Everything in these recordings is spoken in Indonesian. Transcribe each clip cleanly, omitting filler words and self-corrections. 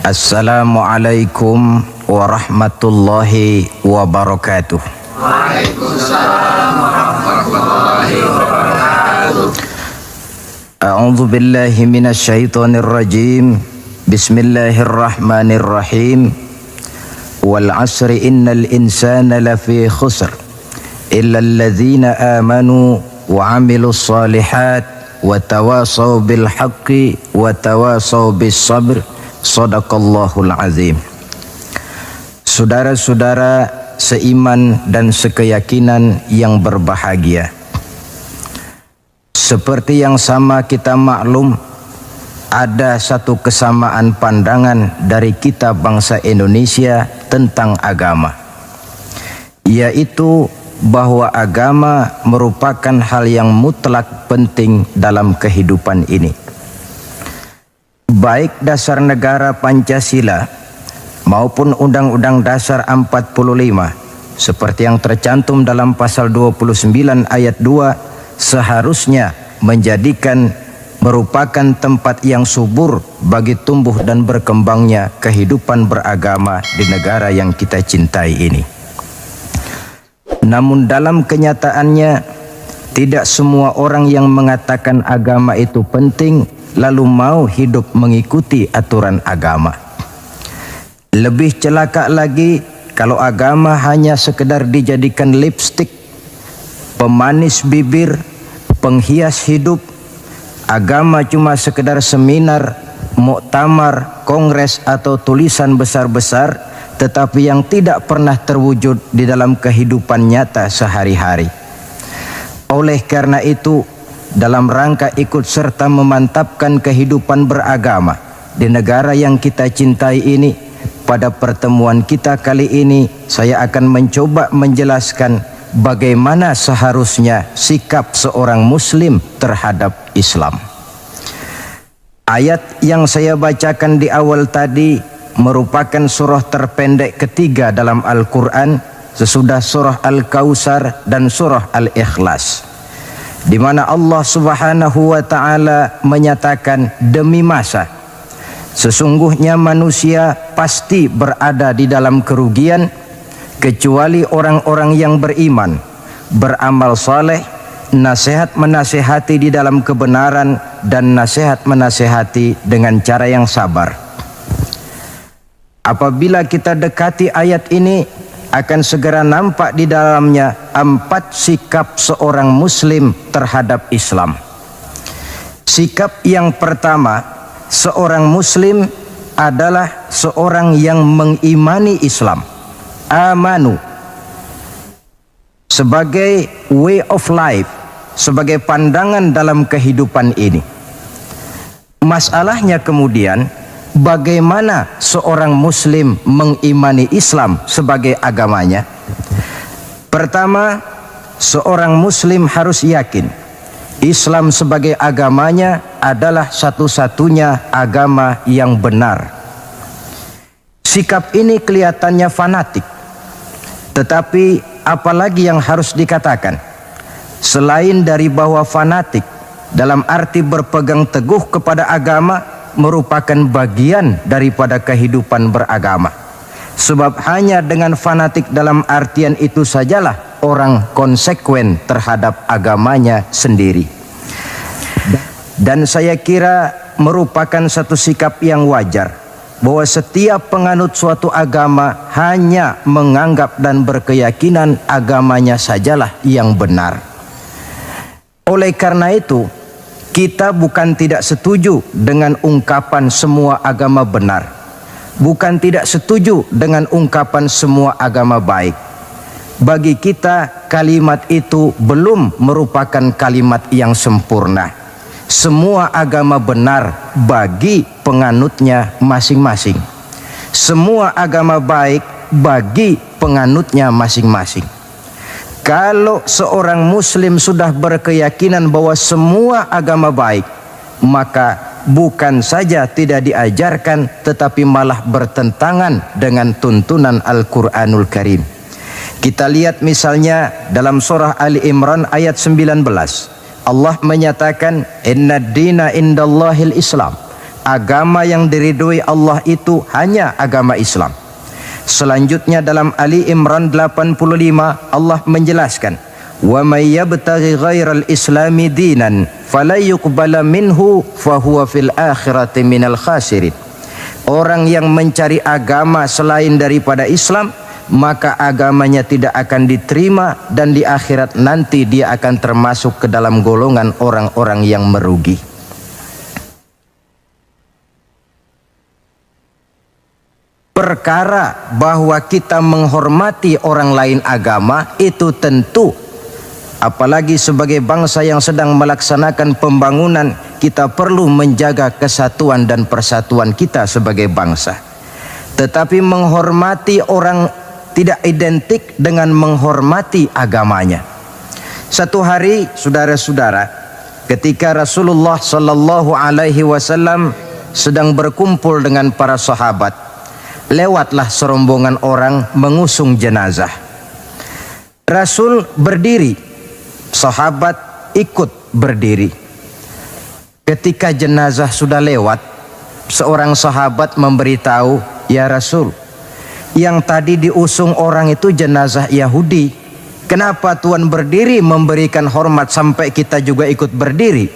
Assalamualaikum warahmatullahi wabarakatuh. Waalaikumsalam warahmatullahi wabarakatuh. A'udzu billahi minasy syaithanir rajim. Bismillahirrahmanirrahim. Wal 'asri innal insana lafi khusr illa alladzina amanu wa 'amilus shalihat wa tawasaw bil haqqi wa tawasaw bis sabr. Shadaqallahul azim. Saudara-saudara seiman dan sekeyakinan yang berbahagia, seperti yang sama kita maklum, ada satu kesamaan pandangan dari kita bangsa Indonesia tentang agama, yaitu bahwa agama merupakan hal yang mutlak penting dalam kehidupan ini. Baik dasar negara Pancasila maupun Undang-Undang Dasar 45 seperti yang tercantum dalam pasal 29 ayat 2 seharusnya menjadikan merupakan tempat yang subur bagi tumbuh dan berkembangnya kehidupan beragama di negara yang kita cintai ini. Namun dalam kenyataannya tidak semua orang yang mengatakan agama itu penting lalu mau hidup mengikuti aturan agama. Lebih celaka lagi kalau agama hanya sekedar dijadikan lipstik, pemanis bibir, penghias hidup. Agama cuma sekedar seminar, muktamar, kongres atau tulisan besar-besar, tetapi yang tidak pernah terwujud di dalam kehidupan nyata sehari-hari. Oleh karena itu, dalam rangka ikut serta memantapkan kehidupan beragama di negara yang kita cintai ini, pada pertemuan kita kali ini saya akan mencoba menjelaskan bagaimana seharusnya sikap seorang muslim terhadap Islam. Ayat yang saya bacakan di awal tadi merupakan surah terpendek ketiga dalam Al-Quran sesudah surah Al-Kautsar dan surah Al-Ikhlas, di mana Allah Subhanahu wa Ta'ala menyatakan, demi masa sesungguhnya manusia pasti berada di dalam kerugian kecuali orang-orang yang beriman, beramal saleh, nasihat menasihati di dalam kebenaran, dan nasihat menasihati dengan cara yang sabar. Apabila kita dekati ayat ini, akan segera nampak di dalamnya 4 sikap seorang muslim terhadap Islam. Sikap yang pertama, seorang muslim adalah seorang yang mengimani Islam, amanu, sebagai way of life, sebagai pandangan dalam kehidupan ini. Masalahnya kemudian, bagaimana seorang muslim mengimani Islam sebagai agamanya? Pertama, seorang muslim harus yakin Islam sebagai agamanya adalah satu-satunya agama yang benar. Sikap ini kelihatannya fanatik, tetapi apalagi yang harus dikatakan selain dari bahwa fanatik dalam arti berpegang teguh kepada agama merupakan bagian daripada kehidupan beragama. Sebab hanya dengan fanatik dalam artian itu sajalah orang konsekuen terhadap agamanya sendiri. Dan saya kira merupakan satu sikap yang wajar bahwa setiap penganut suatu agama hanya menganggap dan berkeyakinan agamanya sajalah yang benar. Oleh karena itu, kita bukan tidak setuju dengan ungkapan semua agama benar, bukan tidak setuju dengan ungkapan semua agama baik. Bagi kita kalimat itu belum merupakan kalimat yang sempurna. Semua agama benar bagi penganutnya masing-masing. Semua agama baik bagi penganutnya masing-masing. Kalau seorang muslim sudah berkeyakinan bahwa semua agama baik, maka bukan saja tidak diajarkan, tetapi malah bertentangan dengan tuntunan Al-Quranul Karim. Kita lihat misalnya dalam surah Ali Imran ayat 19. Allah menyatakan, Inna dina indallahil Islam. agama yang diridhoi Allah itu hanya agama Islam. Selanjutnya dalam Ali Imran 85 Allah menjelaskan, wa may yabtaghi ghairal islami dinan fala yuqbala minhu fahuwa fil akhirati minal khasirin. Orang yang mencari agama selain daripada Islam, maka agamanya tidak akan diterima dan di akhirat nanti dia akan termasuk ke dalam golongan orang-orang yang merugi. Perkara bahwa kita menghormati orang lain agama itu tentu, apalagi sebagai bangsa yang sedang melaksanakan pembangunan, kita perlu menjaga kesatuan dan persatuan kita sebagai bangsa. Tetapi menghormati orang tidak identik dengan menghormati agamanya. Satu hari, saudara-saudara, ketika Rasulullah Sallallahu Alaihi Wasallam sedang berkumpul dengan para sahabat, lewatlah serombongan orang mengusung jenazah. Rasul berdiri, sahabat ikut berdiri. Ketika jenazah sudah lewat, seorang sahabat memberitahu, ya Rasul, yang tadi diusung orang itu jenazah Yahudi. Kenapa Tuhan berdiri memberikan hormat sampai kita juga ikut berdiri?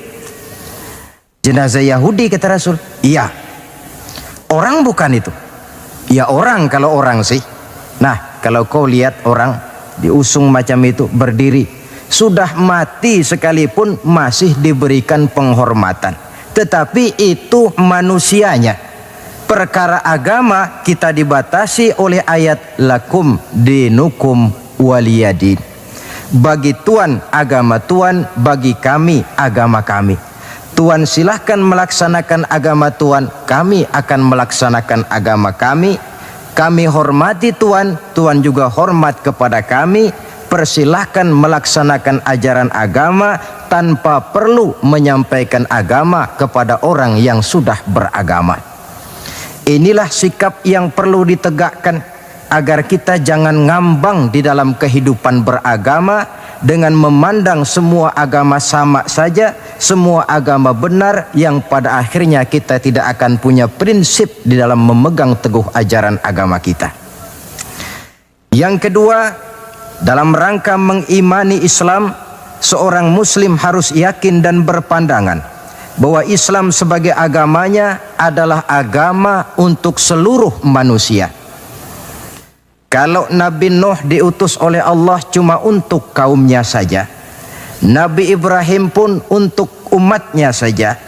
Jenazah Yahudi, kata Rasul. Iya. Orang bukan itu. Ya orang, kalau orang sih. Nah, kalau kau lihat orang diusung macam itu berdiri, sudah mati sekalipun masih diberikan penghormatan. Tetapi itu manusianya. Perkara agama kita dibatasi oleh ayat lakum dinukum waliyadin. Bagi Tuhan agama Tuhan, bagi kami agama kami. Tuhan silahkan melaksanakan agama Tuhan, kami akan melaksanakan agama kami. Kami hormati Tuhan, Tuhan juga hormat kepada kami. Persilahkan melaksanakan ajaran agama tanpa perlu menyampaikan agama kepada orang yang sudah beragama. Inilah sikap yang perlu ditegakkan agar kita jangan ngambang di dalam kehidupan beragama dengan memandang semua agama sama saja, semua agama benar, yang pada akhirnya kita tidak akan punya prinsip di dalam memegang teguh ajaran agama kita. Yang kedua, dalam rangka mengimani Islam, seorang muslim harus yakin dan berpandangan bahwa Islam sebagai agamanya adalah agama untuk seluruh manusia. Kalau Nabi Nuh diutus oleh Allah cuma untuk kaumnya saja, Nabi Ibrahim pun untuk umatnya saja,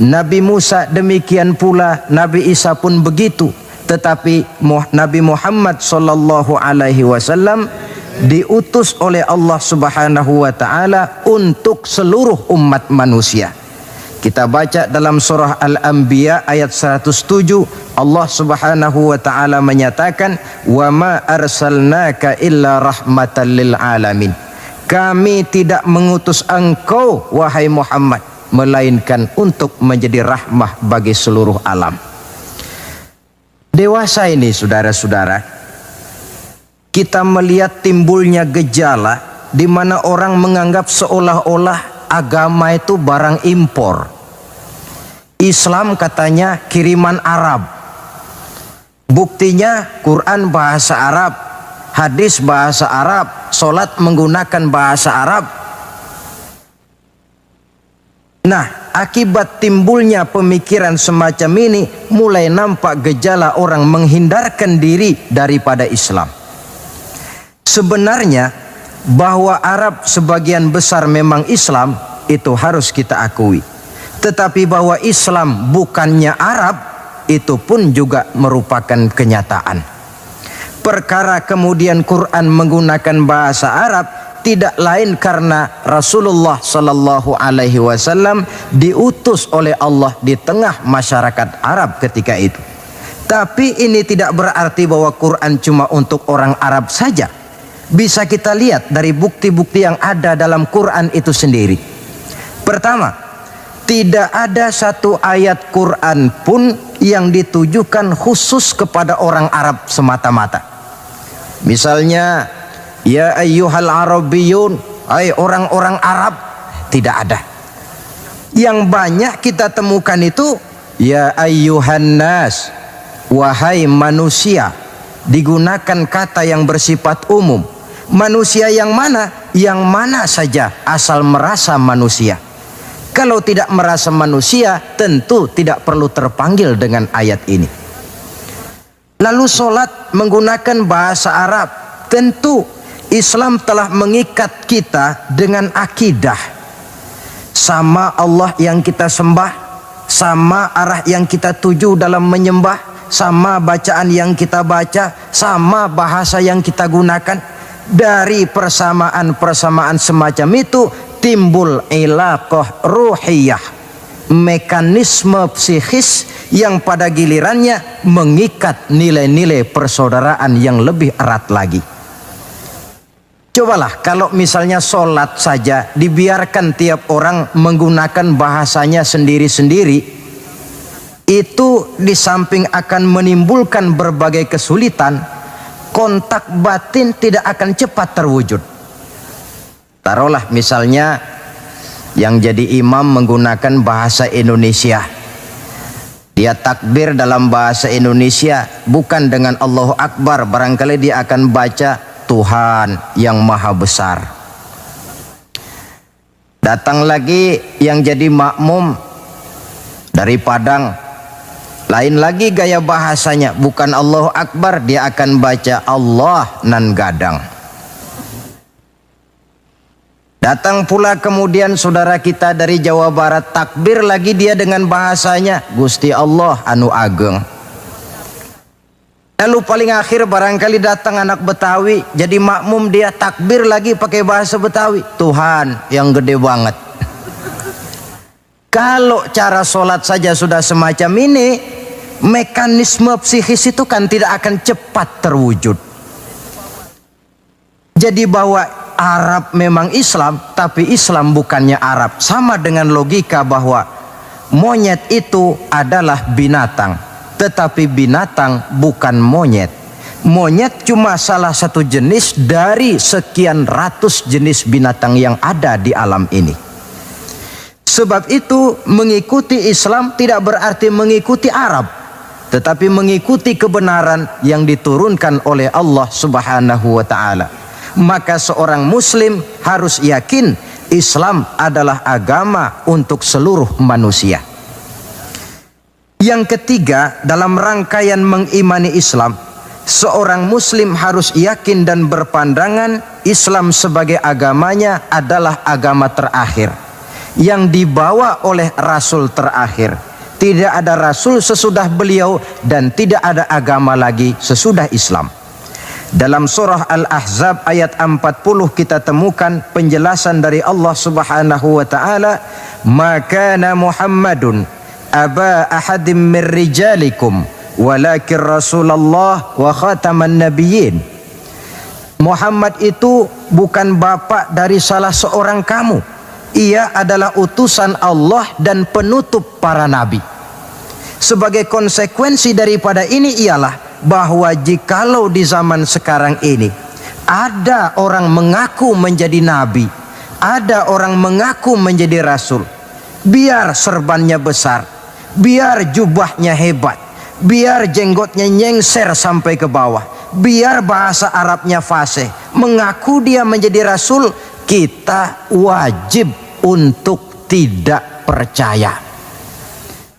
Nabi Musa demikian pula, Nabi Isa pun begitu. Tetapi Nabi Muhammad sallallahu alaihi wasallam diutus oleh Allah Subhanahu wa taala untuk seluruh umat manusia. Kita baca dalam surah Al-Anbiya ayat 107, Allah Subhanahu wa taala menyatakan, "Wa ma arsalnaka illa rahmatan lil alamin." Kami tidak mengutus engkau wahai Muhammad melainkan untuk menjadi rahmah bagi seluruh alam. Dewasa ini saudara-saudara, kita melihat timbulnya gejala di mana orang menganggap seolah-olah agama itu barang impor. Islam katanya kiriman Arab. Buktinya Quran bahasa Arab, hadis bahasa Arab, solat menggunakan bahasa Arab. Nah, akibat timbulnya pemikiran semacam ini, mulai nampak gejala orang menghindarkan diri daripada Islam. Sebenarnya bahwa Arab sebagian besar memang Islam, itu harus kita akui. Tetapi bahwa Islam bukannya Arab, itu pun juga merupakan kenyataan. Perkara kemudian Quran menggunakan bahasa Arab tidak lain karena Rasulullah Sallallahu Alaihi Wasallam diutus oleh Allah di tengah masyarakat Arab ketika itu. Tapi ini tidak berarti bahwa Quran cuma untuk orang Arab saja. Bisa kita lihat dari bukti-bukti yang ada dalam Quran itu sendiri. Pertama, tidak ada satu ayat Quran pun yang ditujukan khusus kepada orang Arab semata-mata. Misalnya, ya ayyuhal arabiyyun, hai orang-orang Arab, tidak ada. Yang banyak kita temukan itu Ya ayyuhan nas, wahai manusia. Digunakan kata yang bersifat umum. Manusia yang mana? Yang mana saja asal merasa manusia. Kalau tidak merasa manusia, tentu tidak perlu terpanggil dengan ayat ini. Lalu sholat menggunakan bahasa Arab. Tentu Islam telah mengikat kita dengan akidah. Sama Allah yang kita sembah, sama arah yang kita tuju dalam menyembah, sama bacaan yang kita baca, sama bahasa yang kita gunakan. Dari persamaan-persamaan semacam itu timbul ilaqah ruhiyah, mekanisme psikis yang pada gilirannya mengikat nilai-nilai persaudaraan yang lebih erat lagi. Cobalah kalau misalnya sholat saja dibiarkan tiap orang menggunakan bahasanya sendiri-sendiri, itu di samping akan menimbulkan berbagai kesulitan, kontak batin tidak akan cepat terwujud. Taruhlah misalnya yang jadi imam menggunakan bahasa Indonesia. Dia takbir dalam bahasa Indonesia bukan dengan Allahu Akbar, barangkali dia akan baca Tuhan yang Maha Besar. Datang lagi yang jadi makmum dari Padang, lain lagi gaya bahasanya, bukan Allahu Akbar, dia akan baca Allah nan gadang. Datang pula kemudian saudara kita dari Jawa Barat, takbir lagi dia dengan bahasanya Gusti Allah anu ageng. Lalu paling akhir barangkali datang anak Betawi, jadi makmum dia takbir lagi pakai bahasa Betawi, Tuhan yang gede banget. Kalau cara sholat saja sudah semacam ini, mekanisme psikis itu kan tidak akan cepat terwujud. Jadi bahwa Arab memang Islam, tapi Islam bukannya Arab. Sama dengan logika bahwa monyet itu adalah binatang, tetapi binatang bukan monyet. Monyet cuma salah satu jenis dari sekian ratus jenis binatang yang ada di alam ini. Sebab itu mengikuti Islam tidak berarti mengikuti Arab, tetapi mengikuti kebenaran yang diturunkan oleh Allah Subhanahu wa ta'ala. Maka seorang muslim harus yakin Islam adalah agama untuk seluruh manusia. Yang ketiga, dalam rangkaian mengimani Islam, seorang muslim harus yakin dan berpandangan Islam sebagai agamanya adalah agama terakhir yang dibawa oleh Rasul terakhir. Tidak ada Rasul sesudah beliau dan tidak ada agama lagi sesudah Islam. Dalam surah Al-Ahzab ayat 40 kita temukan penjelasan dari Allah Subhanahu wa ta'ala, "Ma kana Muhammadun aba ahadim min rijalikum walakin Rasulullah wa khataman nabiyyin." Muhammad itu bukan bapak dari salah seorang kamu. Ia adalah utusan Allah dan penutup para nabi. Sebagai konsekuensi daripada ini ialah bahwa jikalau di zaman sekarang ini ada orang mengaku menjadi nabi, ada orang mengaku menjadi rasul, biar serbannya besar, biar jubahnya hebat, biar jenggotnya nyengser sampai ke bawah, biar bahasa Arabnya fasih, mengaku dia menjadi rasul, kita wajib untuk tidak percaya.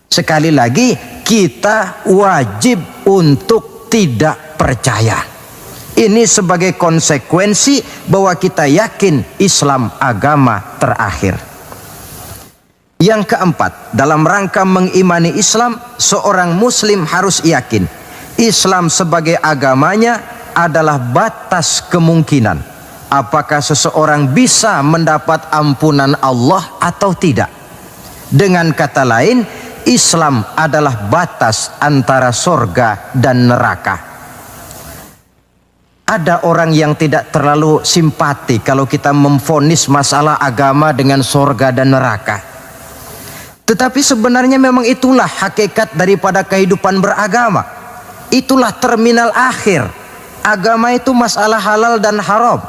Sekali lagi, kita wajib untuk tidak percaya. Ini sebagai konsekuensi bahwa kita yakin Islam agama terakhir. Yang keempat, dalam rangka mengimani Islam, seorang muslim harus yakin Islam sebagai agamanya adalah batas kemungkinan. Apakah seseorang bisa mendapat ampunan Allah atau tidak? Dengan kata lain, Islam adalah batas antara sorga dan neraka. Ada orang yang tidak terlalu simpati kalau kita memvonis masalah agama dengan sorga dan neraka. Tetapi sebenarnya memang itulah hakikat daripada kehidupan beragama. Itulah terminal akhir. Agama itu masalah halal dan haram,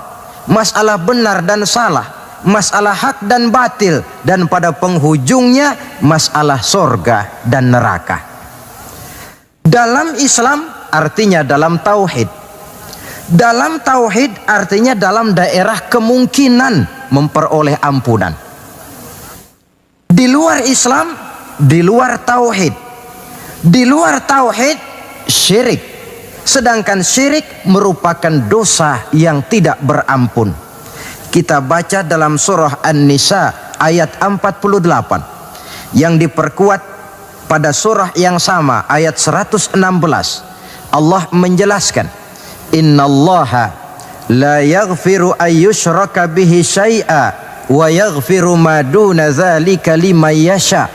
masalah benar dan salah, masalah hak dan batil, dan pada penghujungnya masalah sorga dan neraka. Dalam Islam artinya dalam tauhid. Dalam tauhid artinya dalam daerah kemungkinan memperoleh ampunan. Di luar Islam, di luar tauhid. Di luar tauhid, syirik. Sedangkan syirik merupakan dosa yang tidak berampun. Kita baca dalam surah An-Nisa ayat 48 yang diperkuat pada surah yang sama ayat 116. Allah menjelaskan, innallaha la yaghfiru ayyushraka bihi syai'a wa yaghfiru ma duna dzalika liman yasha.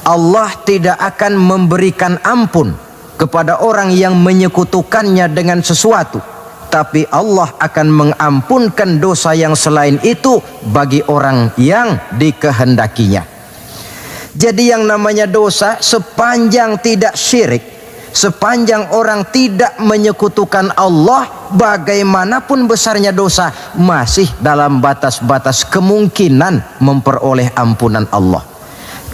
Allah tidak akan memberikan ampun kepada orang yang menyekutukannya dengan sesuatu, tapi Allah akan mengampunkan dosa yang selain itu bagi orang yang dikehendakinya. Jadi yang namanya dosa, sepanjang tidak syirik, sepanjang orang tidak menyekutukan Allah, bagaimanapun besarnya dosa, masih dalam batas-batas kemungkinan memperoleh ampunan Allah.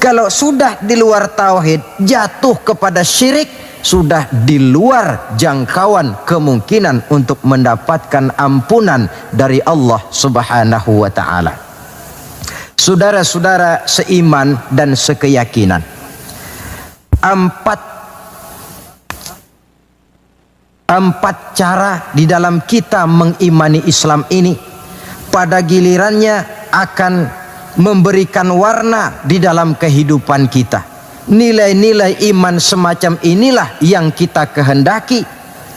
Kalau sudah di luar tauhid, jatuh kepada syirik, sudah di luar jangkauan kemungkinan untuk mendapatkan ampunan dari Allah Subhanahu wa ta'ala. Saudara-saudara seiman dan sekeyakinan, empat cara di dalam kita mengimani Islam ini pada gilirannya akan memberikan warna di dalam kehidupan kita. Nilai-nilai iman semacam inilah yang kita kehendaki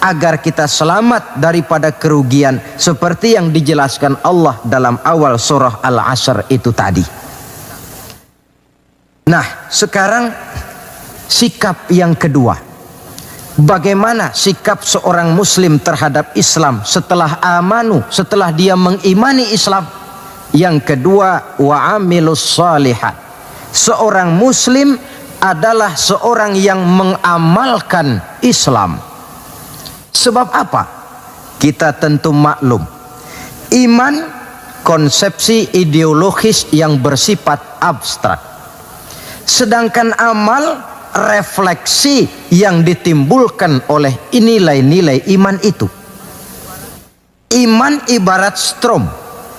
agar kita selamat daripada kerugian seperti yang dijelaskan Allah dalam awal surah Al-Asr itu tadi. Nah, sekarang sikap yang kedua. Bagaimana sikap seorang muslim terhadap Islam setelah amanu, setelah dia mengimani Islam? Yang kedua, wa amilus shalihat. Seorang muslim adalah seorang yang mengamalkan Islam. Sebab apa? Kita tentu maklum, iman konsepsi ideologis yang bersifat abstrak, sedangkan amal refleksi yang ditimbulkan oleh nilai-nilai iman itu. Iman ibarat strom,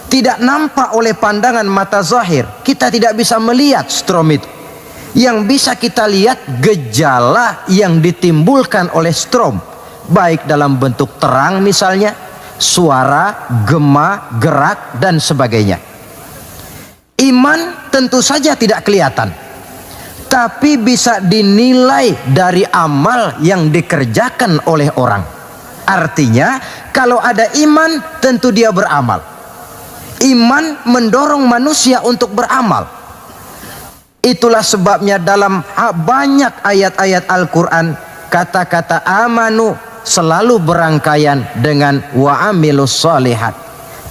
tidak nampak oleh pandangan mata zahir. Kita tidak bisa melihat strom itu. Yang bisa kita lihat gejala yang ditimbulkan oleh strom, baik dalam bentuk terang misalnya, suara, gema, gerak, dan sebagainya. Iman tentu saja tidak kelihatan, tapi bisa dinilai dari amal yang dikerjakan oleh orang. Artinya, kalau ada iman, tentu dia beramal. Iman mendorong manusia untuk beramal. Itulah sebabnya dalam banyak ayat-ayat Al-Quran, kata-kata amanu selalu berangkaian dengan wa amilus shalihat.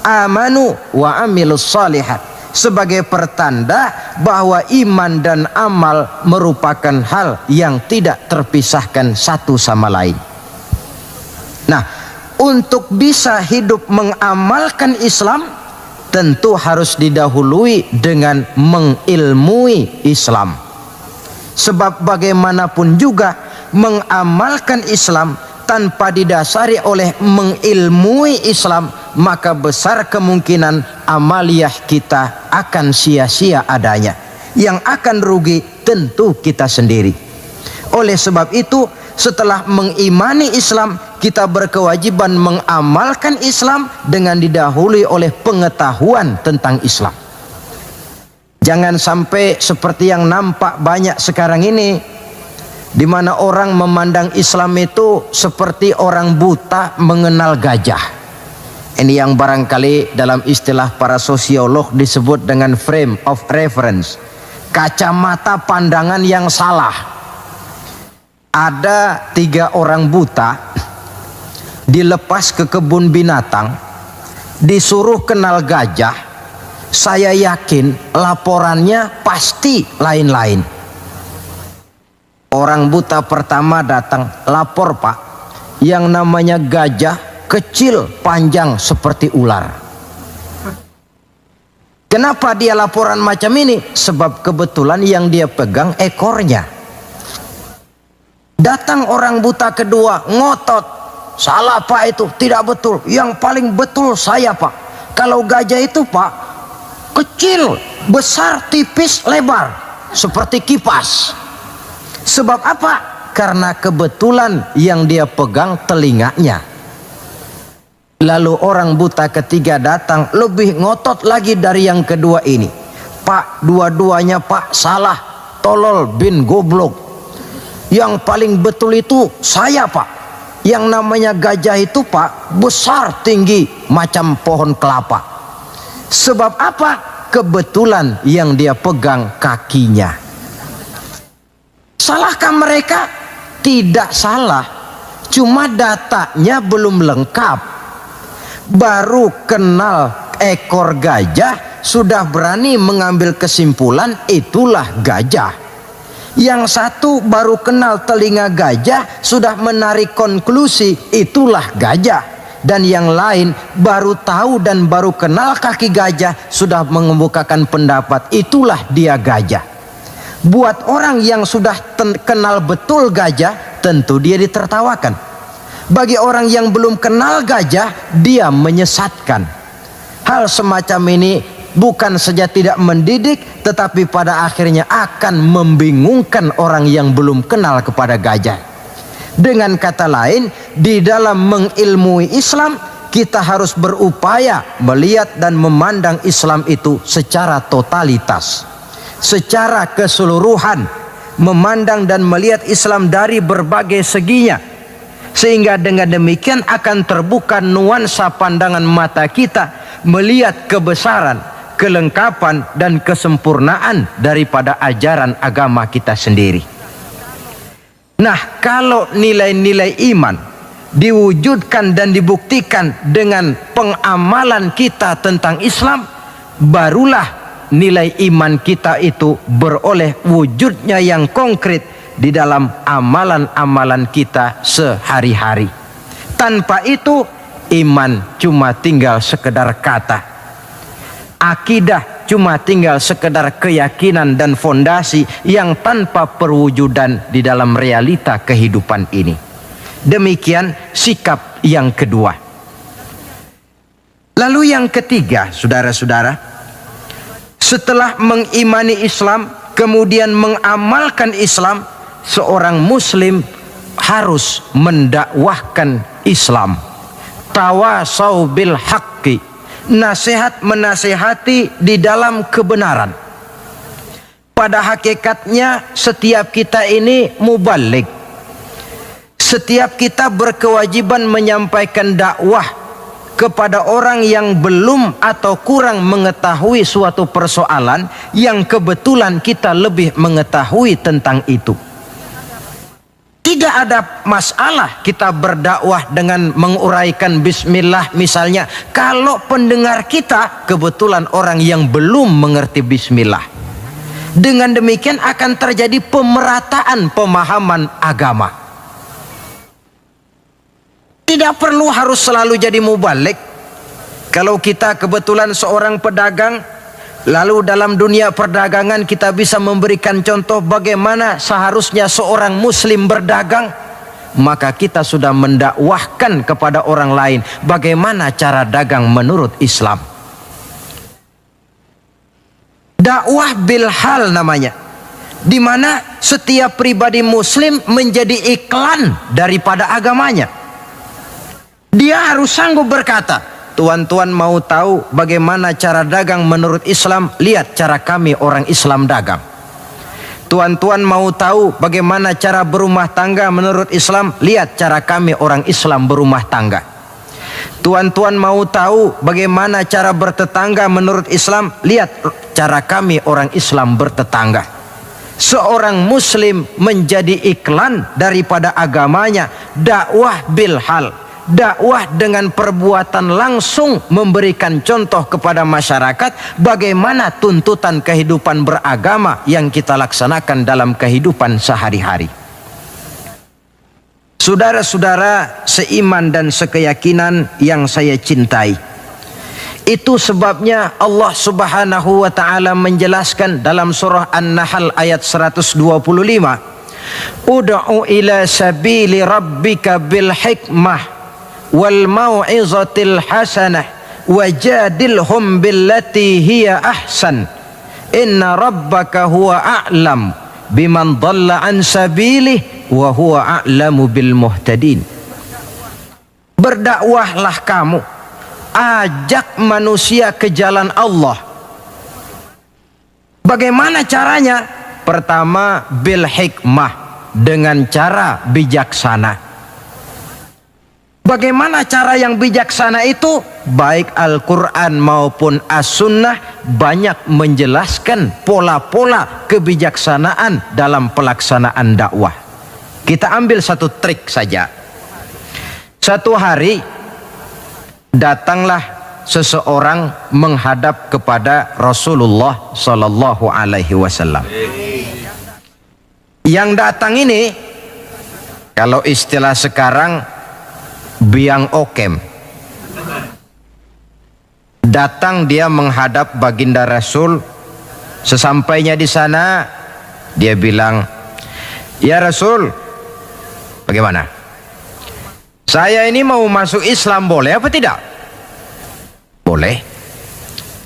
Amanu wa amilus shalihat, sebagai pertanda bahwa iman dan amal merupakan hal yang tidak terpisahkan satu sama lain. Nah, untuk bisa hidup mengamalkan Islam, tentu harus didahului dengan mengilmui Islam. Sebab bagaimanapun juga mengamalkan Islam tanpa didasari oleh mengilmui Islam, maka besar kemungkinan amaliyah kita akan sia-sia adanya. Yang akan rugi tentu kita sendiri. Oleh sebab itu, setelah mengimani Islam, kita berkewajiban mengamalkan Islam dengan didahului oleh pengetahuan tentang Islam. Jangan sampai seperti yang nampak banyak sekarang ini, di mana orang memandang Islam itu seperti orang buta mengenal gajah. Ini yang barangkali dalam istilah para sosiolog disebut dengan frame of reference, kacamata pandangan yang salah. Ada 3 orang buta dilepas ke kebun binatang, disuruh kenal gajah. Saya yakin laporannya pasti lain-lain. Orang buta pertama datang, lapor Pak, yang namanya gajah kecil panjang seperti ular. Kenapa dia laporan macam ini? Sebab kebetulan yang dia pegang ekornya. Datang orang buta kedua, ngotot. Salah Pak itu, tidak betul. Yang paling betul saya Pak. Kalau gajah itu Pak, kecil, besar, tipis, lebar. Seperti kipas. Sebab apa? Karena kebetulan yang dia pegang telinganya. Lalu orang buta ketiga datang, lebih ngotot lagi dari yang kedua ini. Pak, dua-duanya Pak salah, tolol bin goblok. Yang paling betul itu saya Pak. Yang namanya gajah itu Pak, besar tinggi macam pohon kelapa. Sebab apa? Kebetulan yang dia pegang kakinya. Salahkah mereka? Tidak salah. Cuma datanya belum lengkap. Baru kenal ekor gajah sudah berani mengambil kesimpulan itulah gajah. Yang satu baru kenal telinga gajah sudah menarik konklusi itulah gajah. Dan yang lain baru tahu dan baru kenal kaki gajah sudah mengemukakan pendapat itulah dia gajah. Buat orang yang sudah kenal betul gajah, tentu dia ditertawakan. Bagi orang yang belum kenal gajah, dia menyesatkan. Hal semacam ini bukan saja tidak mendidik, tetapi pada akhirnya akan membingungkan orang yang belum kenal kepada gajah. Dengan kata lain, di dalam mengilmui Islam, kita harus berupaya melihat dan memandang Islam itu secara totalitas, secara keseluruhan, memandang dan melihat Islam dari berbagai seginya. Sehingga dengan demikian akan terbuka nuansa pandangan mata kita melihat kebesaran, kelengkapan dan kesempurnaan daripada ajaran agama kita sendiri. Nah, kalau nilai-nilai iman diwujudkan dan dibuktikan dengan pengamalan kita tentang Islam, barulah nilai iman kita itu beroleh wujudnya yang konkret di dalam amalan-amalan kita sehari-hari. Tanpa itu iman cuma tinggal sekedar kata. Akidah cuma tinggal sekedar keyakinan dan fondasi yang tanpa perwujudan di dalam realita kehidupan ini. Demikian sikap yang kedua. Lalu yang ketiga, saudara-saudara, setelah mengimani Islam kemudian mengamalkan Islam, seorang muslim harus mendakwahkan Islam. Tawasau bil haqqi, nasihat menasihati di dalam kebenaran. Pada hakikatnya setiap kita ini mubaligh. Setiap kita berkewajiban menyampaikan dakwah kepada orang yang belum atau kurang mengetahui suatu persoalan yang kebetulan kita lebih mengetahui tentang itu. Tidak ada masalah kita berdakwah dengan menguraikan bismillah misalnya, kalau pendengar kita kebetulan orang yang belum mengerti bismillah. Dengan demikian akan terjadi pemerataan pemahaman agama. Tidak perlu harus selalu jadi mubaligh. Kalau kita kebetulan seorang pedagang, lalu dalam dunia perdagangan kita bisa memberikan contoh bagaimana seharusnya seorang muslim berdagang, maka kita sudah mendakwahkan kepada orang lain bagaimana cara dagang menurut Islam. Dakwah bil hal namanya, di mana setiap pribadi muslim menjadi iklan daripada agamanya. Dia harus sanggup berkata, tuan-tuan mau tahu bagaimana cara dagang menurut Islam? Lihat cara kami orang Islam dagang. Tuan-tuan mau tahu bagaimana cara berumah tangga menurut Islam? Lihat cara kami orang Islam berumah tangga. Tuan-tuan mau tahu bagaimana cara bertetangga menurut Islam? Lihat cara kami orang Islam bertetangga. Seorang muslim menjadi iklan daripada agamanya. Dakwah bil hal, dakwah dengan perbuatan langsung, memberikan contoh kepada masyarakat bagaimana tuntutan kehidupan beragama yang kita laksanakan dalam kehidupan sehari-hari. Saudara-saudara seiman dan sekeyakinan yang saya cintai, Itu sebabnya Allah Subhanahu wa taala menjelaskan dalam surah An-Nahl ayat 125, ud'u ila sabili rabbika bil hikmah wal mau'izatil hasanah wajadilhum billati hiya ahsan inna rabbaka huwa a'lam biman dhalla an sabilih wa huwa a'lamu bil muhtadin. Berdakwahlah kamu, ajak manusia ke jalan Allah. Bagaimana caranya? Pertama, bil hikmah, dengan cara bijaksana. Bagaimana cara yang bijaksana itu? Baik Al-Quran maupun As-Sunnah banyak menjelaskan pola-pola kebijaksanaan dalam pelaksanaan dakwah. Kita ambil satu trik saja. Satu hari datanglah seseorang menghadap kepada Rasulullah Sallallahu Alaihi Wasallam. Yang datang ini, kalau istilah sekarang, biang okem. Datang dia menghadap baginda Rasul. Sesampainya di sana, dia bilang, "Ya Rasul, bagaimana? Saya ini mau masuk Islam, boleh apa tidak?" Boleh.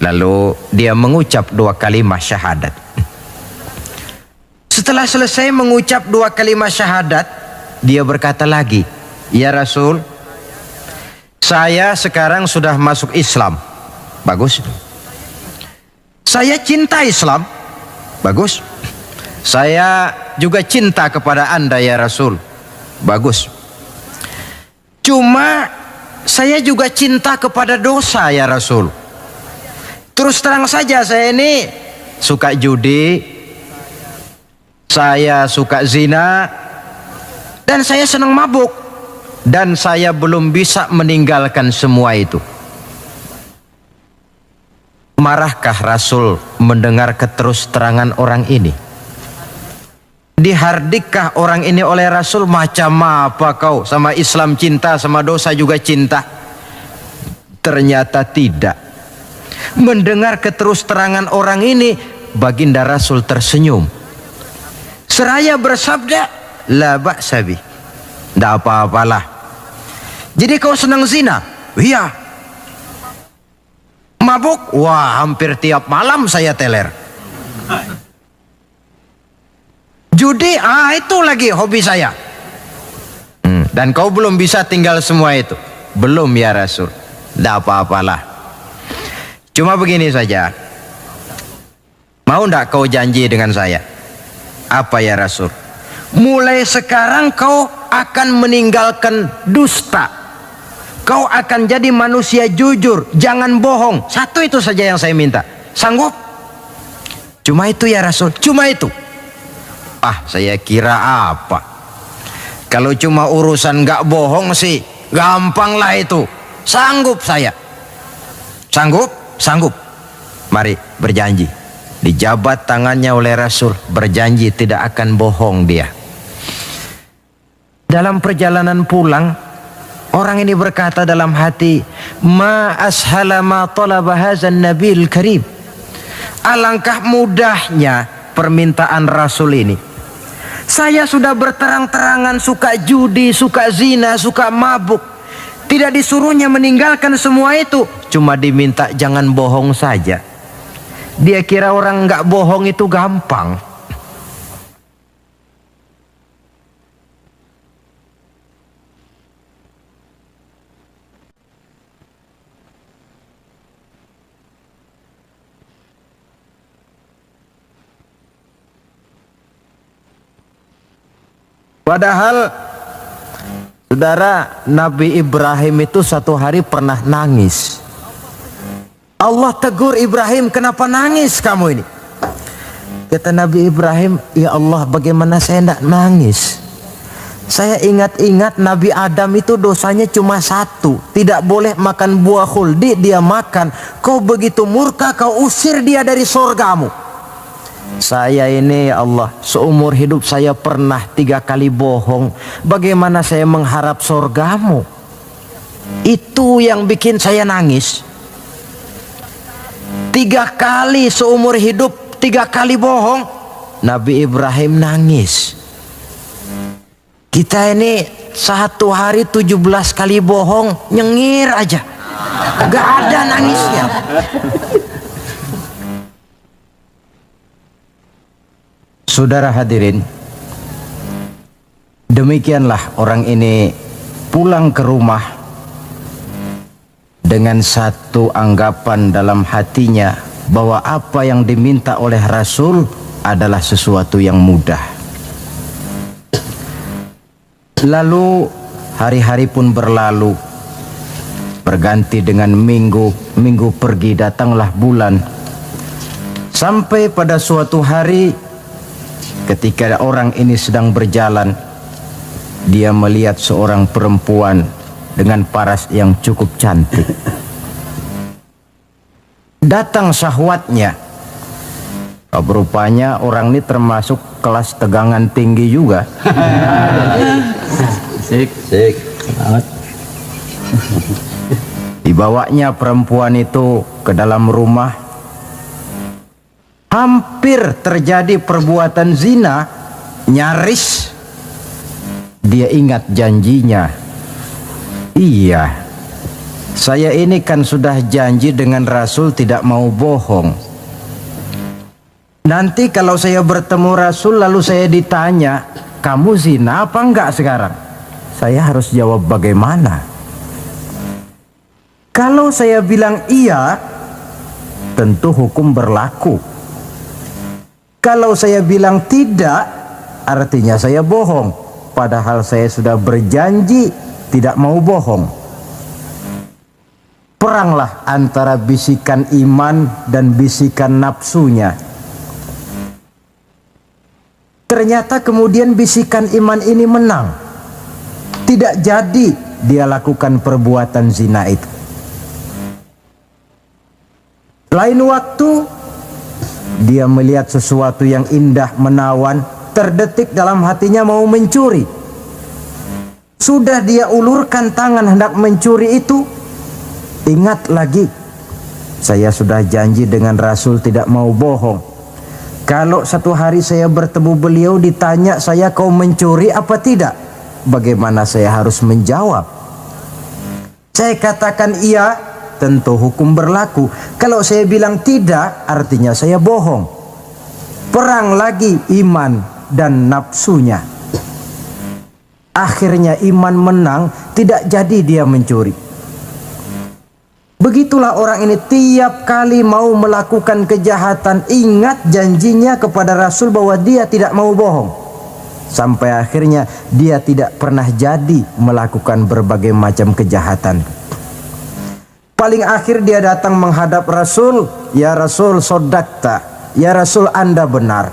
Lalu dia mengucap 2 kalimat syahadat. Setelah selesai mengucap 2 kalimat syahadat, dia berkata lagi, "Ya Rasul, saya sekarang sudah masuk Islam." Bagus. "Saya cinta Islam." Bagus. "Saya juga cinta kepada Anda ya Rasul." Bagus. "Cuma saya juga cinta kepada dosa ya Rasul. Terus terang saja, saya ini suka judi, saya suka zina, dan saya senang mabuk, dan saya belum bisa meninggalkan semua itu." Marahkah Rasul mendengar keterus-terangan orang ini? Dihardikkah orang ini oleh Rasul? "Macam apa kau, sama Islam cinta, sama dosa juga cinta?" Ternyata tidak. Mendengar keterus-terangan orang ini, baginda Rasul tersenyum. Seraya bersabda, "La ba'sa bi." Tidak apa-apalah. "Jadi kau senang zina?" "Iya." "Mabuk?" "Wah, hampir tiap malam saya teler." "Judi?" Itu lagi hobi saya." "Dan kau belum bisa tinggal semua itu?" "Belum ya Rasul." "Tidak apa-apalah. Cuma begini saja. Mau tidak kau janji dengan saya?" "Apa ya Rasul?" "Mulai sekarang kau akan meninggalkan dusta. Kau akan jadi manusia jujur, jangan bohong. Satu itu saja yang saya minta. Sanggup?" "Cuma itu ya Rasul." "Cuma itu?" Saya kira apa? Kalau cuma urusan gak bohong sih gampang lah itu. Sanggup saya." "Sanggup?" "Sanggup." "Mari berjanji." Dijabat tangannya oleh Rasul, berjanji tidak akan bohong dia. Dalam perjalanan pulang, orang ini berkata dalam hati, "Ma ashala ma talaba hadzan nabiyil karim." Alangkah mudahnya permintaan Rasul ini. Saya sudah berterang-terangan suka judi, suka zina, suka mabuk. Tidak disuruhnya meninggalkan semua itu, cuma diminta jangan bohong saja. Dia kira orang nggak bohong itu gampang. Padahal saudara, Nabi Ibrahim itu satu hari pernah nangis. Allah tegur Ibrahim, "Kenapa nangis kamu ini?" Kata Nabi Ibrahim, "Ya Allah, bagaimana saya tidak nangis? Saya ingat-ingat Nabi Adam itu dosanya cuma 1, tidak boleh makan buah khuldi, dia makan. Kau begitu murka, kau usir dia dari surgamu. Saya ini ya Allah, seumur hidup saya pernah 3 kali bohong. Bagaimana saya mengharap surgamu?" Itu yang bikin saya nangis. 3 kali seumur hidup, 3 kali bohong. Nabi Ibrahim nangis. Kita ini 1 hari 17 kali bohong, nyengir aja, gak ada nangisnya. Saudara hadirin, demikianlah orang ini pulang ke rumah dengan satu anggapan dalam hatinya bahwa apa yang diminta oleh Rasul adalah sesuatu yang mudah. Lalu hari-hari pun berlalu, berganti dengan minggu, minggu pergi, datanglah bulan. Sampai pada suatu hari ketika orang ini sedang berjalan, dia melihat seorang perempuan dengan paras yang cukup cantik. Datang syahwatnya. Rupanya orang ini termasuk kelas tegangan tinggi juga. Sik. Banget. Dibawanya perempuan itu ke dalam rumah. Hampir terjadi perbuatan zina, nyaris dia ingat janjinya. Iya, saya ini kan sudah janji dengan Rasul tidak mau bohong. Nanti kalau saya bertemu Rasul lalu saya ditanya, kamu zina apa enggak sekarang? Saya harus jawab bagaimana? Kalau saya bilang iya, tentu hukum berlaku. Kalau saya bilang tidak, artinya saya bohong. Padahal saya sudah berjanji tidak mau bohong. Peranglah antara bisikan iman dan bisikan nafsunya. Ternyata kemudian bisikan iman ini menang. Tidak jadi dia lakukan perbuatan zina itu. Lain waktu dia melihat sesuatu yang indah menawan, terdetik dalam hatinya mau mencuri. Sudah dia ulurkan tangan hendak mencuri itu, ingat lagi, saya sudah janji dengan Rasul tidak mau bohong. Kalau satu hari saya bertemu beliau ditanya saya, kau mencuri apa tidak? Bagaimana saya harus menjawab? Saya katakan iya, tentu hukum berlaku. Kalau saya bilang tidak, artinya saya bohong. Perang lagi iman dan nafsunya. Akhirnya iman menang, tidak jadi dia mencuri. Begitulah orang ini tiap kali mau melakukan kejahatan, ingat janjinya kepada Rasul bahwa dia tidak mau bohong. Sampai akhirnya dia tidak pernah jadi melakukan berbagai macam kejahatan. Paling akhir dia datang menghadap Rasul, ya Rasul sodakta, ya Rasul Anda benar.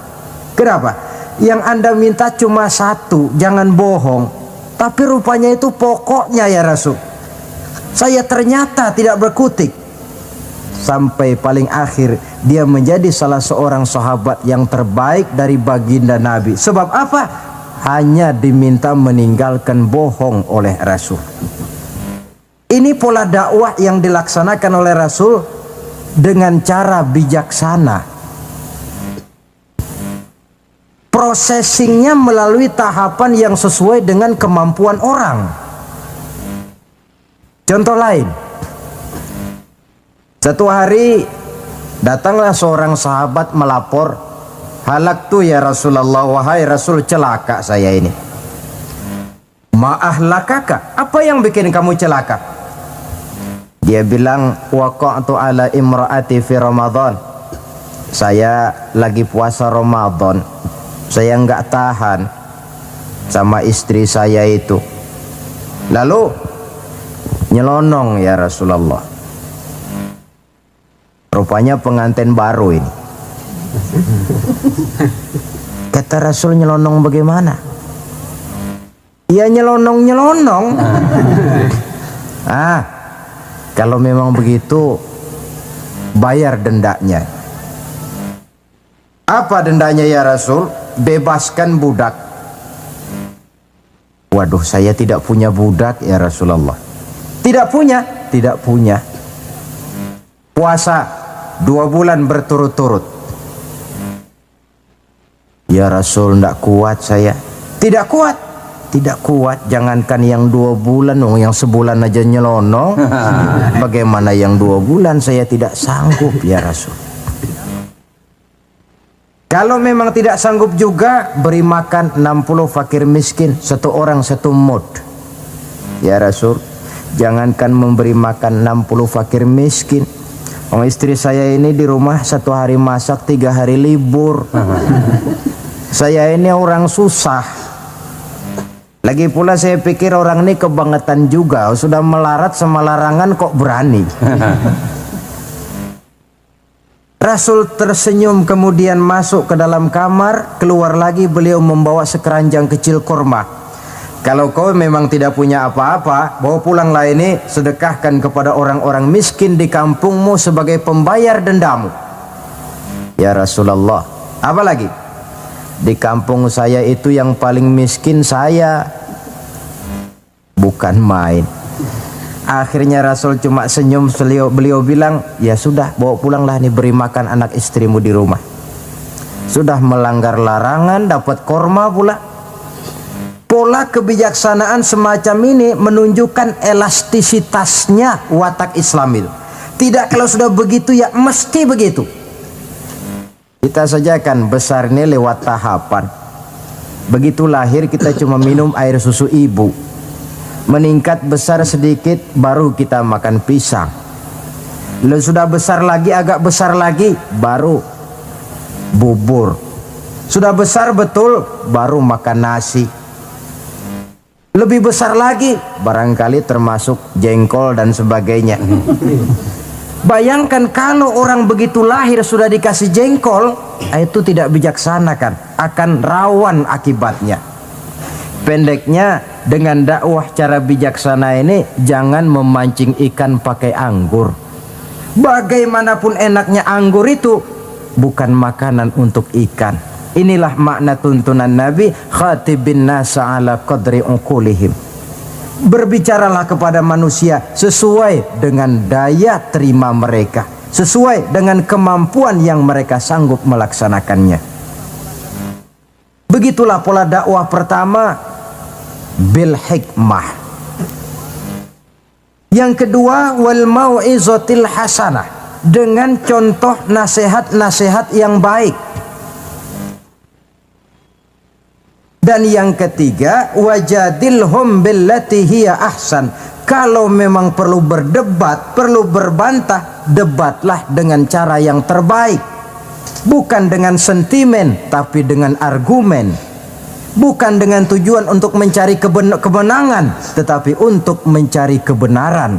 Kenapa? Yang Anda minta cuma satu, jangan bohong. Tapi rupanya itu pokoknya ya Rasul. Saya ternyata tidak berkutik. Sampai paling akhir dia menjadi salah seorang sahabat yang terbaik dari baginda Nabi. Sebab apa? Hanya diminta meninggalkan bohong oleh Rasul. Ini pola dakwah yang dilaksanakan oleh Rasul dengan cara bijaksana. Processingnya melalui tahapan yang sesuai dengan kemampuan orang. Contoh lain, satu hari datanglah seorang sahabat melapor, halaktu ya Rasulullah, wahai Rasul celaka saya ini. Ma'ahlakaka, apa yang bikin kamu celaka? Dia bilang, waqa'tu ala imra'ati fi Ramadan. Saya lagi puasa Ramadan. Saya enggak tahan sama istri saya itu. Lalu nyelonong ya Rasulullah. Rupanya pengantin baru ini. Kata Rasul, nyelonong bagaimana? Ya nyelonong-nyelonong. Kalau memang begitu, bayar dendanya. Apa dendanya ya Rasul? Bebaskan budak. Waduh, saya tidak punya budak ya Rasulullah. Tidak punya? Tidak punya. Puasa, 2 bulan berturut-turut. Ya Rasul, tidak kuat saya. Tidak kuat. Tidak kuat, jangankan yang 2 bulan, yang sebulan aja nyelonong. Bagaimana yang 2 bulan, saya tidak sanggup ya Rasul. Kalau memang tidak sanggup juga, beri makan 60 fakir miskin, 1 orang 1 mud. Ya Rasul, jangankan memberi makan 60 fakir miskin, istri saya ini di rumah 1 hari masak, 3 hari libur. Saya ini orang susah. Lagi pula saya pikir orang ini kebangetan juga, sudah melarat sama larangan kok berani. Rasul tersenyum kemudian masuk ke dalam kamar, keluar lagi beliau membawa sekeranjang kecil kurma. Kalau kau memang tidak punya apa-apa, bawa pulanglah ini, sedekahkan kepada orang-orang miskin di kampungmu sebagai pembayar dendamu. Ya Rasulullah, apa lagi? Di kampung saya itu yang paling miskin saya. Bukan main. Akhirnya Rasul cuma senyum, beliau bilang, ya sudah, bawa pulanglah nih, beri makan anak istrimu di rumah. Sudah melanggar larangan, dapat korma pula. Pola kebijaksanaan semacam ini menunjukkan elastisitasnya watak Islam itu. Tidak kalau sudah begitu ya mesti begitu. Kita saja kan besar ini lewat tahapan. Begitu lahir kita cuma minum air susu ibu. Meningkat besar sedikit baru kita makan pisang. Lalu sudah besar lagi, agak besar lagi, baru bubur. Sudah besar betul, baru makan nasi. Lebih besar lagi, barangkali termasuk jengkol dan sebagainya. Bayangkan kalau orang begitu lahir sudah dikasih jengkol, itu tidak bijaksana kan, akan rawan akibatnya. Pendeknya, dengan dakwah cara bijaksana ini, jangan memancing ikan pakai anggur. Bagaimanapun enaknya anggur itu, bukan makanan untuk ikan. Inilah makna tuntunan Nabi, khatibin nasa ala qadri uqulihim. Berbicaralah kepada manusia sesuai dengan daya terima mereka, sesuai dengan kemampuan yang mereka sanggup melaksanakannya. Begitulah pola dakwah pertama, bil hikmah. Yang kedua, wal mau'izatil hasanah, dengan contoh nasihat-nasihat yang baik. Dan yang ketiga, wajadilhum billati hiya ahsan. Kalau memang perlu berdebat, perlu berbantah, debatlah dengan cara yang terbaik. Bukan dengan sentimen, tapi dengan argumen. Bukan dengan tujuan untuk mencari kemenangan, tetapi untuk mencari kebenaran.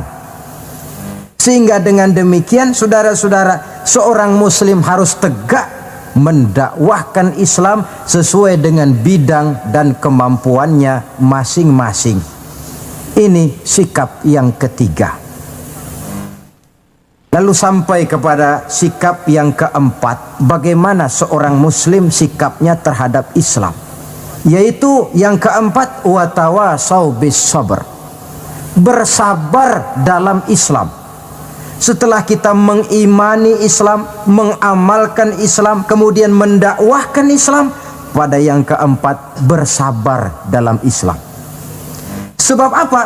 Sehingga dengan demikian, saudara-saudara, seorang muslim harus tegak mendakwahkan Islam sesuai dengan bidang dan kemampuannya masing-masing. Ini sikap yang ketiga. Lalu sampai kepada sikap yang keempat, bagaimana seorang muslim sikapnya terhadap Islam, yaitu yang keempat, watawasau bis sabr, bersabar dalam Islam. Setelah kita mengimani Islam, mengamalkan Islam, kemudian mendakwahkan Islam, pada yang keempat, bersabar dalam Islam. Sebab apa?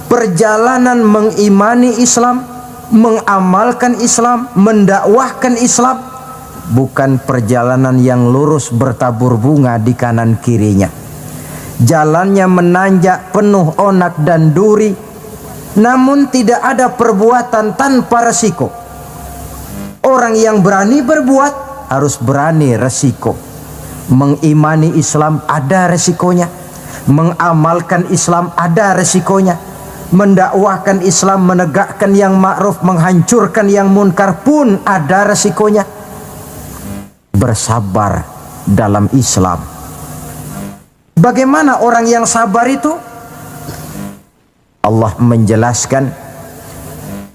Perjalanan mengimani Islam, mengamalkan Islam, mendakwahkan Islam, bukan perjalanan yang lurus bertabur bunga di kanan kirinya. Jalannya menanjak, penuh onak dan duri. Namun tidak ada perbuatan tanpa resiko. Orang yang berani berbuat harus berani resiko. Mengimani Islam ada resikonya, mengamalkan Islam ada resikonya, mendakwahkan Islam, menegakkan yang ma'ruf, menghancurkan yang munkar pun ada resikonya. Bersabar dalam Islam. Bagaimana orang yang sabar itu? Allah menjelaskan,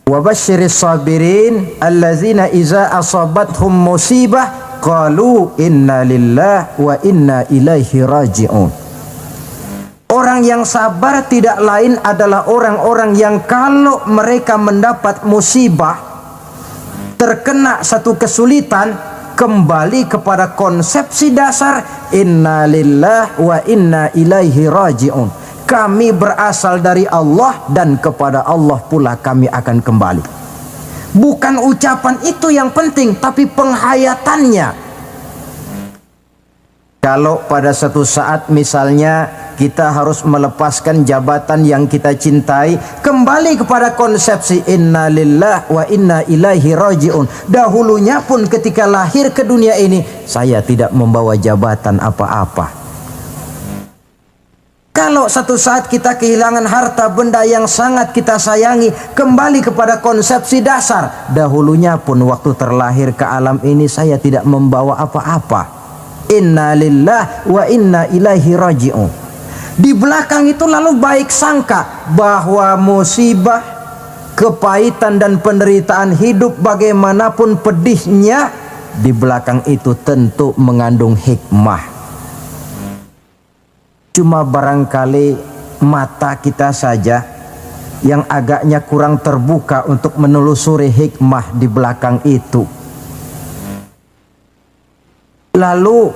wa basyiris sabirin allazina iza asabathum musibah qalu inna lillahi wa inna ilaihi raji'un. Orang yang sabar tidak lain adalah orang-orang yang kalau mereka mendapat musibah, terkena satu kesulitan, kembali kepada konsepsi dasar inna lillahi wa inna ilaihi raji'un. Kami berasal dari Allah dan kepada Allah pula kami akan kembali. Bukan ucapan itu yang penting, tapi penghayatannya. Kalau pada satu saat misalnya kita harus melepaskan jabatan yang kita cintai, kembali kepada konsepsi inna lillahi wa inna ilaihi raji'un. Dahulunya pun ketika lahir ke dunia ini, saya tidak membawa jabatan apa-apa. Kalau satu saat kita kehilangan harta benda yang sangat kita sayangi, kembali kepada konsepsi dasar. Dahulunya pun waktu terlahir ke alam ini saya tidak membawa apa-apa. Inna lillahi wa inna ilaihi raji'un. Di belakang itu lalu baik sangka bahwa musibah, kepahitan dan penderitaan hidup bagaimanapun pedihnya, di belakang itu tentu mengandung hikmah. Cuma barangkali mata kita saja yang agaknya kurang terbuka untuk menelusuri hikmah di belakang itu. Lalu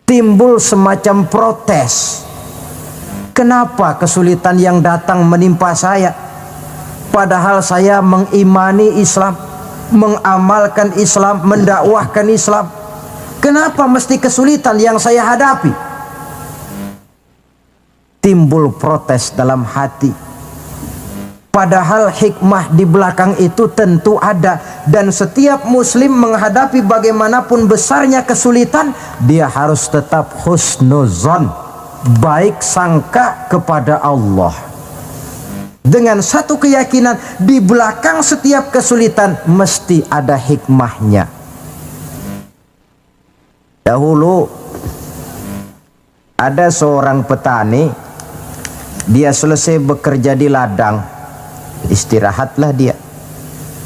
timbul semacam protes. Kenapa kesulitan yang datang menimpa saya? Padahal saya mengimani Islam, mengamalkan Islam, mendakwahkan Islam. Kenapa mesti kesulitan yang saya hadapi? Timbul protes dalam hati. Padahal hikmah di belakang itu tentu ada. Dan setiap muslim menghadapi bagaimanapun besarnya kesulitan, dia harus tetap husnuzon, baik sangka kepada Allah, dengan satu keyakinan di belakang setiap kesulitan mesti ada hikmahnya. Dahulu ada seorang petani, dia selesai bekerja di ladang, istirahatlah dia,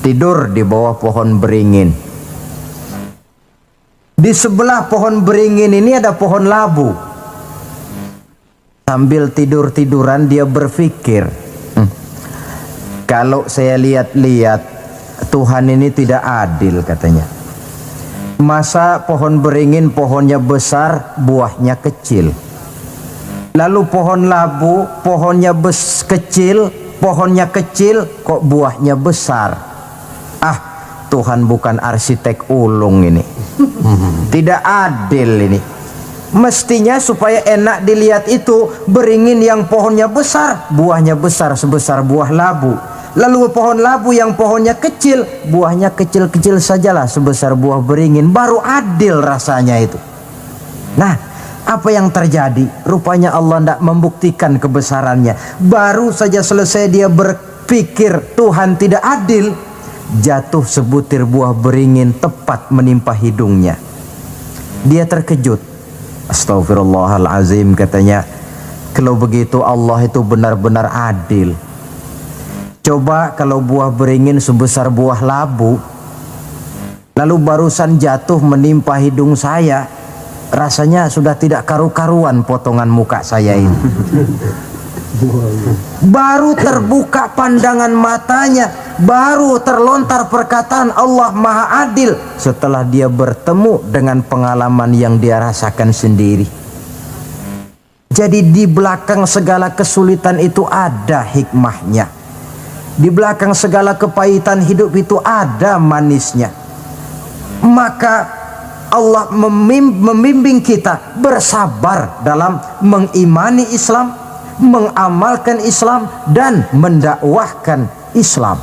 tidur di bawah pohon beringin. Di sebelah pohon beringin ini ada pohon labu. Sambil tidur-tiduran dia berpikir, kalau saya lihat-lihat Tuhan ini tidak adil, katanya. Masa pohon beringin pohonnya besar, buahnya kecil. Lalu pohon labu pohonnya kecil, pohonnya kecil, kok buahnya besar. Ah, Tuhan bukan arsitek ulung ini. Tidak adil ini. Mestinya supaya enak dilihat itu, beringin yang pohonnya besar, buahnya besar sebesar buah labu. Lalu pohon labu yang pohonnya kecil, buahnya kecil-kecil sajalah sebesar buah beringin. Baru adil rasanya itu. Nah, apa yang terjadi? Rupanya Allah tidak membuktikan kebesarannya. Baru saja selesai dia berpikir Tuhan tidak adil, jatuh sebutir buah beringin tepat menimpa hidungnya. Dia terkejut. Astagfirullahalazim, katanya. Kalau begitu Allah itu benar-benar adil. Coba kalau buah beringin sebesar buah labu, lalu barusan jatuh menimpa hidung saya, rasanya sudah tidak karu-karuan potongan muka saya ini. Baru terbuka pandangan matanya, baru terlontar perkataan Allah Maha Adil setelah dia bertemu dengan pengalaman yang dia rasakan sendiri. Jadi di belakang segala kesulitan itu ada hikmahnya. Di belakang segala kepahitan hidup itu ada manisnya. Maka Allah membimbing kita bersabar dalam mengimani Islam, mengamalkan Islam, dan mendakwahkan Islam.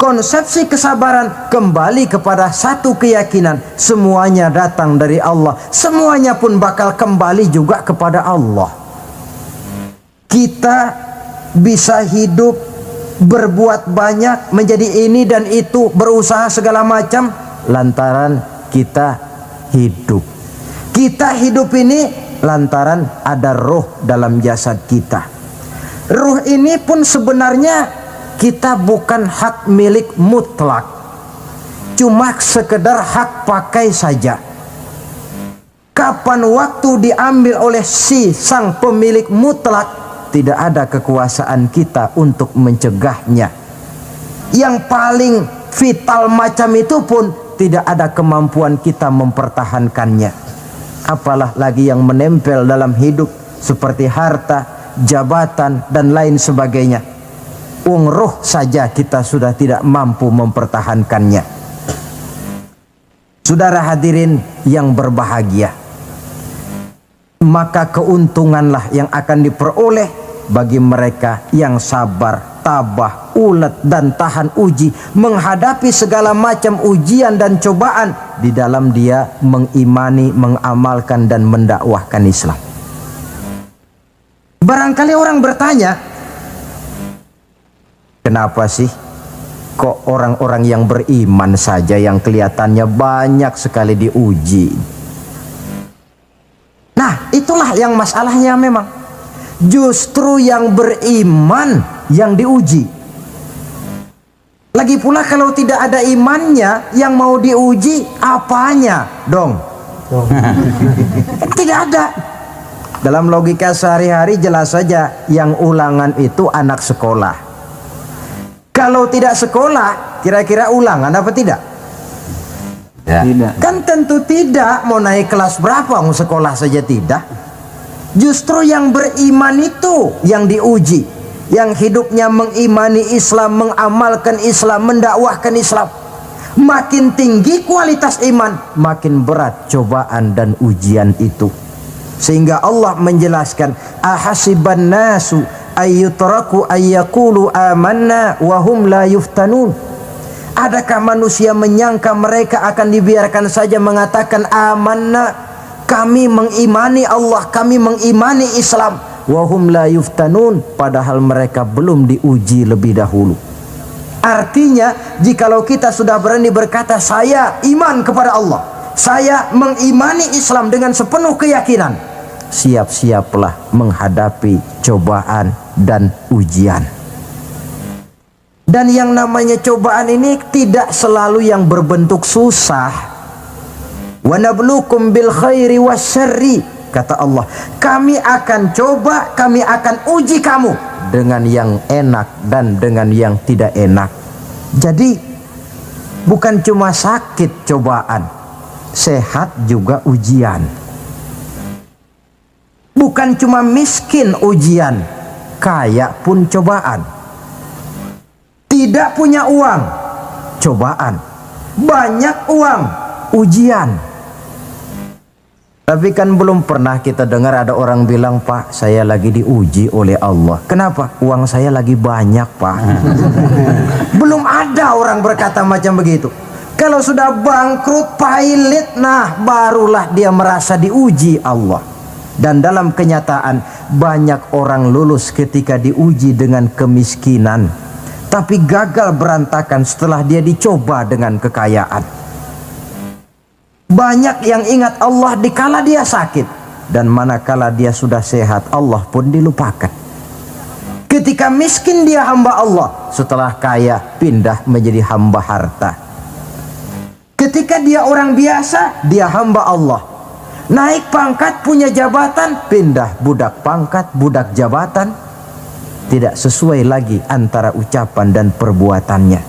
Konsepsi kesabaran kembali kepada satu keyakinan, semuanya datang dari Allah, semuanya pun bakal kembali juga kepada Allah. Kita bisa hidup, berbuat banyak, menjadi ini dan itu, berusaha segala macam lantaran kita hidup. Kita hidup ini lantaran ada roh dalam jasad kita. Roh ini pun sebenarnya kita bukan hak milik mutlak, cuma sekedar hak pakai saja. Kapan waktu diambil oleh si sang pemilik mutlak, tidak ada kekuasaan kita untuk mencegahnya. Yang paling vital macam itu pun tidak ada kemampuan kita mempertahankannya. Apalah lagi yang menempel dalam hidup seperti harta, jabatan, dan lain sebagainya. Roh saja kita sudah tidak mampu mempertahankannya. Saudara hadirin yang berbahagia, maka keuntunganlah yang akan diperoleh bagi mereka yang sabar, tabah, ulet, dan tahan uji menghadapi segala macam ujian dan cobaan di dalam dia mengimani, mengamalkan, dan mendakwahkan Islam. Barangkali orang bertanya, kenapa sih kok orang-orang yang beriman saja yang kelihatannya banyak sekali diuji? Nah, itulah yang masalahnya memang. Justru yang beriman yang diuji. Lagi pula kalau tidak ada imannya, yang mau diuji apanya dong? Tidak ada. Dalam logika sehari-hari jelas saja yang ulangan itu anak sekolah. Kalau tidak sekolah, kira-kira ulangan apa tidak? Ya. Kan tentu tidak. Mau naik kelas berapa, mau sekolah saja tidak. Justru yang beriman itu yang diuji, yang hidupnya mengimani Islam, mengamalkan Islam, mendakwahkan Islam. Makin tinggi kualitas iman, makin berat cobaan dan ujian itu. Sehingga Allah menjelaskan, ahasiban nasu ayyutraku ayyakulu amanna wahum la yuftanun. Adakah manusia menyangka mereka akan dibiarkan saja mengatakan amanna, kami mengimani Allah, kami mengimani Islam, wahum la yuftanun, padahal mereka belum diuji lebih dahulu. Artinya, jikalau kita sudah berani berkata saya iman kepada Allah, saya mengimani Islam dengan sepenuh keyakinan, siap-siaplah menghadapi cobaan dan ujian. Dan yang namanya cobaan ini tidak selalu yang berbentuk susah. Wa nabluukum bil khairi wasyarri, kata Allah, kami akan coba, kami akan uji kamu dengan yang enak dan dengan yang tidak enak. Jadi bukan cuma sakit cobaan, sehat juga ujian. Bukan cuma miskin ujian, kaya pun cobaan. Tidak punya uang, cobaan. Banyak uang, ujian. Tapi kan belum pernah kita dengar ada orang bilang, Pak, saya lagi diuji oleh Allah. Kenapa? Uang saya lagi banyak, Pak. Belum ada orang berkata macam begitu. Kalau sudah bangkrut, pailit, nah barulah dia merasa diuji Allah. Dan dalam kenyataan, banyak orang lulus ketika diuji dengan kemiskinan, tapi gagal berantakan setelah dia dicoba dengan kekayaan. Banyak yang ingat Allah dikala dia sakit, dan manakala dia sudah sehat, Allah pun dilupakan. Ketika miskin dia hamba Allah, setelah kaya pindah menjadi hamba harta. Ketika dia orang biasa, dia hamba Allah. Naik pangkat, punya jabatan, pindah budak pangkat, budak jabatan. Tidak sesuai lagi antara ucapan dan perbuatannya.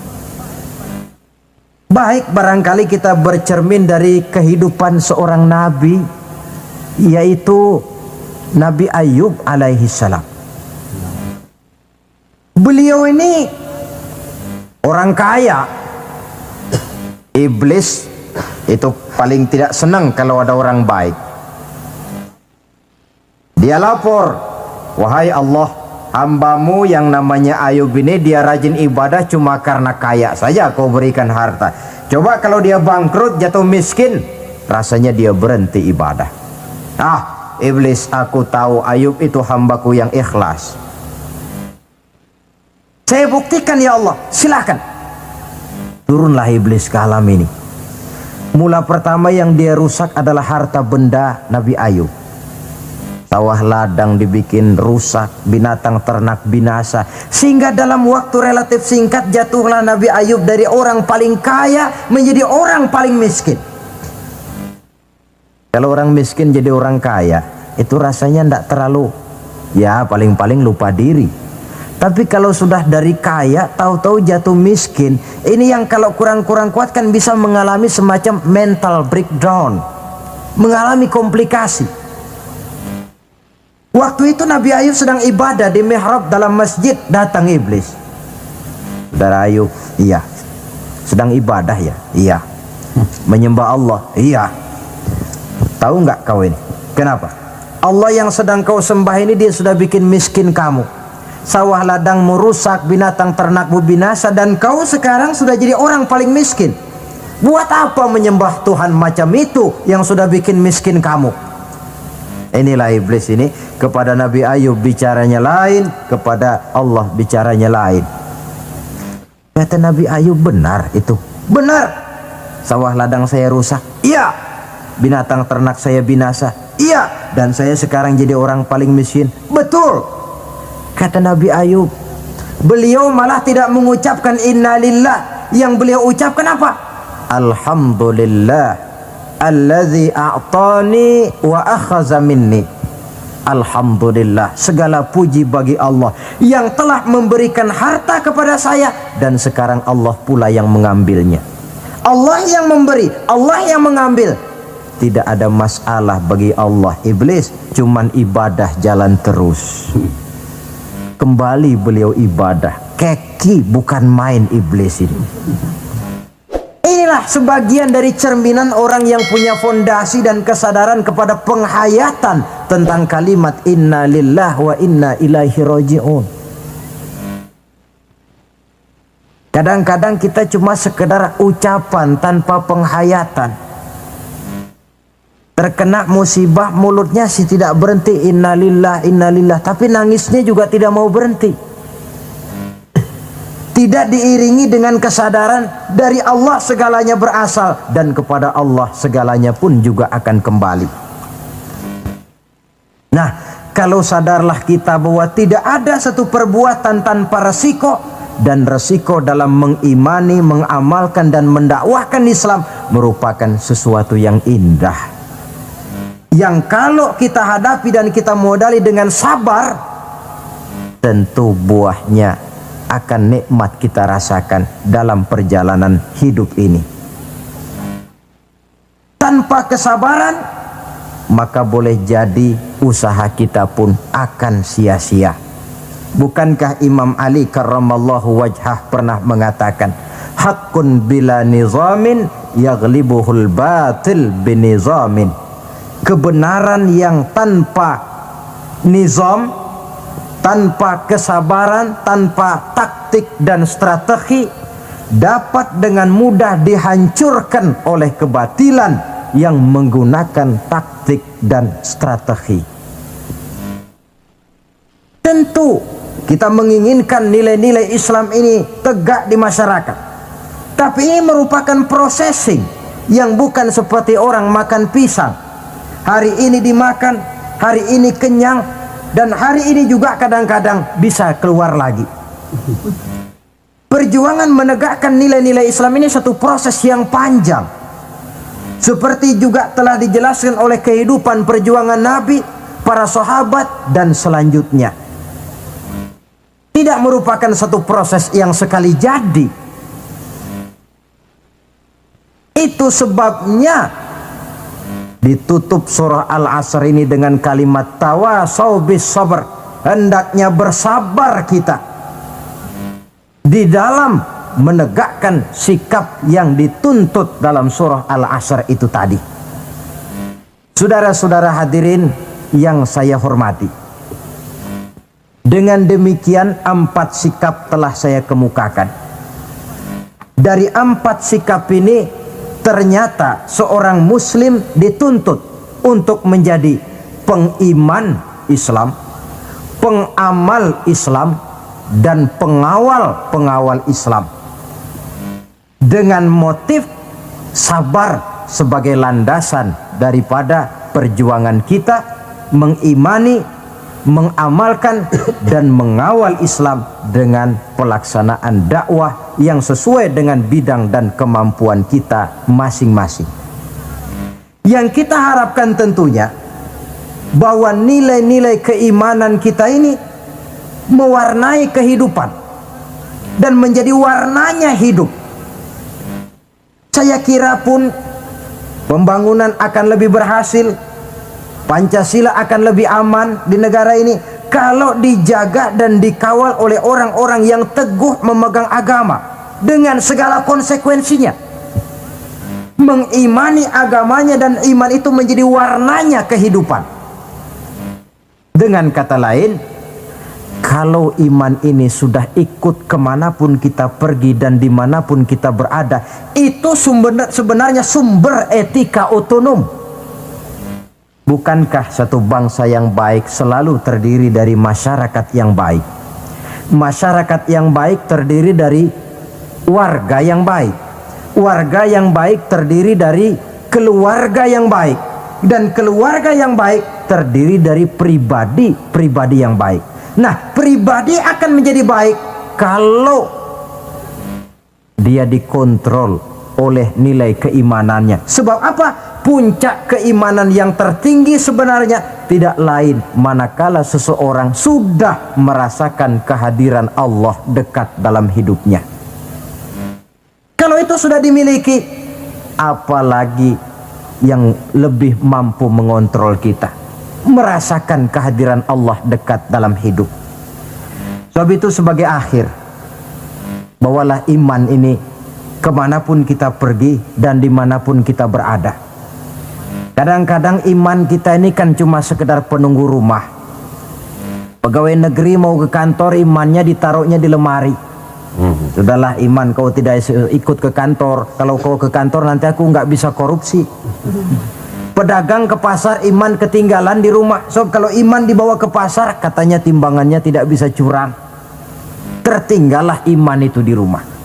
Baik, barangkali kita bercermin dari kehidupan seorang nabi, yaitu Nabi Ayub alaihi salam. Beliau ini orang kaya. Iblis itu paling tidak senang kalau ada orang baik. Dia lapor, wahai Allah, hambamu yang namanya Ayub ini dia rajin ibadah cuma karena kaya saja kau berikan harta. Coba kalau dia bangkrut, jatuh miskin, rasanya dia berhenti ibadah. Ah, iblis, aku tahu Ayub itu hambaku yang ikhlas. Saya buktikan ya Allah, silakan. Turunlah iblis ke alam ini. Mula pertama yang dia rusak adalah harta benda Nabi Ayub. Sawah ladang dibikin rusak, binatang ternak binasa. Sehingga dalam waktu relatif singkat jatuhlah Nabi Ayub dari orang paling kaya menjadi orang paling miskin. Kalau orang miskin jadi orang kaya, itu rasanya tidak terlalu, ya paling-paling lupa diri. Tapi kalau sudah dari kaya, tahu-tahu jatuh miskin, ini yang kalau kurang-kurang kuat kan bisa mengalami semacam mental breakdown, mengalami komplikasi. Waktu itu Nabi Ayub sedang ibadah di mihrab dalam masjid, datang iblis. Saudara Ayub, iya. Sedang ibadah ya? Iya. Menyembah Allah? Iya. Tahu nggak kau ini? Kenapa? Allah yang sedang kau sembah ini dia sudah bikin miskin kamu. Sawah ladangmu rusak, binatang ternakmu binasa, dan kau sekarang sudah jadi orang paling miskin. Buat apa menyembah Tuhan macam itu yang sudah bikin miskin kamu? Inilah iblis ini, kepada Nabi Ayub bicaranya lain, kepada Allah bicaranya lain. Kata Nabi Ayub, benar itu. Benar. Sawah ladang saya rusak. Iya. Binatang ternak saya binasa. Iya. Dan saya sekarang jadi orang paling miskin. Betul. Kata Nabi Ayub, beliau malah tidak mengucapkan innalillah. Yang beliau ucapkan apa? Alhamdulillah alladzi a'tani wa akhaza minni. Alhamdulillah, segala puji bagi Allah yang telah memberikan harta kepada saya dan sekarang Allah pula yang mengambilnya. Allah yang memberi, Allah yang mengambil. Tidak ada masalah bagi Allah. Iblis cuman ibadah jalan terus. Kembali beliau ibadah. Keki bukan main iblis ini. Inilah sebagian dari cerminan orang yang punya fondasi dan kesadaran kepada penghayatan tentang kalimat inna lillah wa inna ilaihi raji'un. Kadang-kadang kita cuma sekedar ucapan tanpa penghayatan. Terkena musibah mulutnya sih tidak berhenti innalillah innalillah, tapi nangisnya juga tidak mau berhenti. Tidak diiringi dengan kesadaran dari Allah segalanya berasal dan kepada Allah segalanya pun juga akan kembali. Nah, kalau sadarlah kita bahwa tidak ada satu perbuatan tanpa resiko, dan resiko dalam mengimani, mengamalkan dan mendakwahkan Islam merupakan sesuatu yang indah. Yang kalau kita hadapi dan kita modali dengan sabar, tentu buahnya akan nikmat kita rasakan dalam perjalanan hidup ini. Tanpa kesabaran, maka boleh jadi usaha kita pun akan sia-sia. Bukankah Imam Ali karramallahu wajhah pernah mengatakan, haqqun bila nizamin yaghlibuhul batil binizamin. Kebenaran yang tanpa nizam, tanpa kesabaran, tanpa taktik dan strategi dapat dengan mudah dihancurkan oleh kebatilan yang menggunakan taktik dan strategi. Tentu kita menginginkan nilai-nilai Islam ini tegak di masyarakat, tapi ini merupakan processing yang bukan seperti orang makan pisang. Hari ini dimakan, hari ini kenyang, dan hari ini juga kadang-kadang bisa keluar lagi. Perjuangan menegakkan nilai-nilai Islam ini satu proses yang panjang. Seperti juga telah dijelaskan oleh kehidupan perjuangan Nabi, para sahabat, dan selanjutnya. Tidak merupakan satu proses yang sekali jadi. Itu sebabnya ditutup surah Al-Asr ini dengan kalimat tawasau bis sabr. Hendaknya bersabar kita di dalam menegakkan sikap yang dituntut dalam surah Al-Asr itu tadi. Saudara-saudara hadirin yang saya hormati, dengan demikian 4 sikap telah saya kemukakan. Dari 4 sikap ini ternyata seorang muslim dituntut untuk menjadi pengiman Islam, pengamal Islam, dan pengawal Islam, dengan motif sabar sebagai landasan daripada perjuangan kita mengimani, mengamalkan dan mengawal Islam dengan pelaksanaan dakwah yang sesuai dengan bidang dan kemampuan kita masing-masing. Yang kita harapkan tentunya bahwa nilai-nilai keimanan kita ini mewarnai kehidupan dan menjadi warnanya hidup. Saya kira pun pembangunan akan lebih berhasil, Pancasila akan lebih aman di negara ini kalau dijaga dan dikawal oleh orang-orang yang teguh memegang agama dengan segala konsekuensinya, mengimani agamanya, dan iman itu menjadi warnanya kehidupan. Dengan kata lain, kalau iman ini sudah ikut kemanapun kita pergi dan dimanapun kita berada, itu sebenarnya sumber etika otonom. Bukankah satu bangsa yang baik selalu terdiri dari masyarakat yang baik? Masyarakat yang baik terdiri dari warga yang baik. Warga yang baik terdiri dari keluarga yang baik. Dan keluarga yang baik terdiri dari pribadi yang baik. Nah, pribadi akan menjadi baik kalau dia dikontrol oleh nilai keimanannya. Sebab apa? Puncak keimanan yang tertinggi sebenarnya tidak lain manakala seseorang sudah merasakan kehadiran Allah dekat dalam hidupnya. Kalau itu sudah dimiliki, apalagi yang lebih mampu mengontrol kita, merasakan kehadiran Allah dekat dalam hidup. Sebab itu sebagai akhir, bawalah iman ini kemanapun kita pergi dan dimanapun kita berada. Kadang-kadang iman kita ini kan cuma sekedar penunggu rumah. Pegawai negeri mau ke kantor, imannya ditaruhnya di lemari. Sudahlah iman, kau tidak ikut ke kantor. Kalau kau ke kantor nanti aku nggak bisa korupsi. Pedagang ke pasar, iman ketinggalan di rumah. So kalau iman dibawa ke pasar, katanya timbangannya tidak bisa curang. Tertinggallah iman itu di rumah.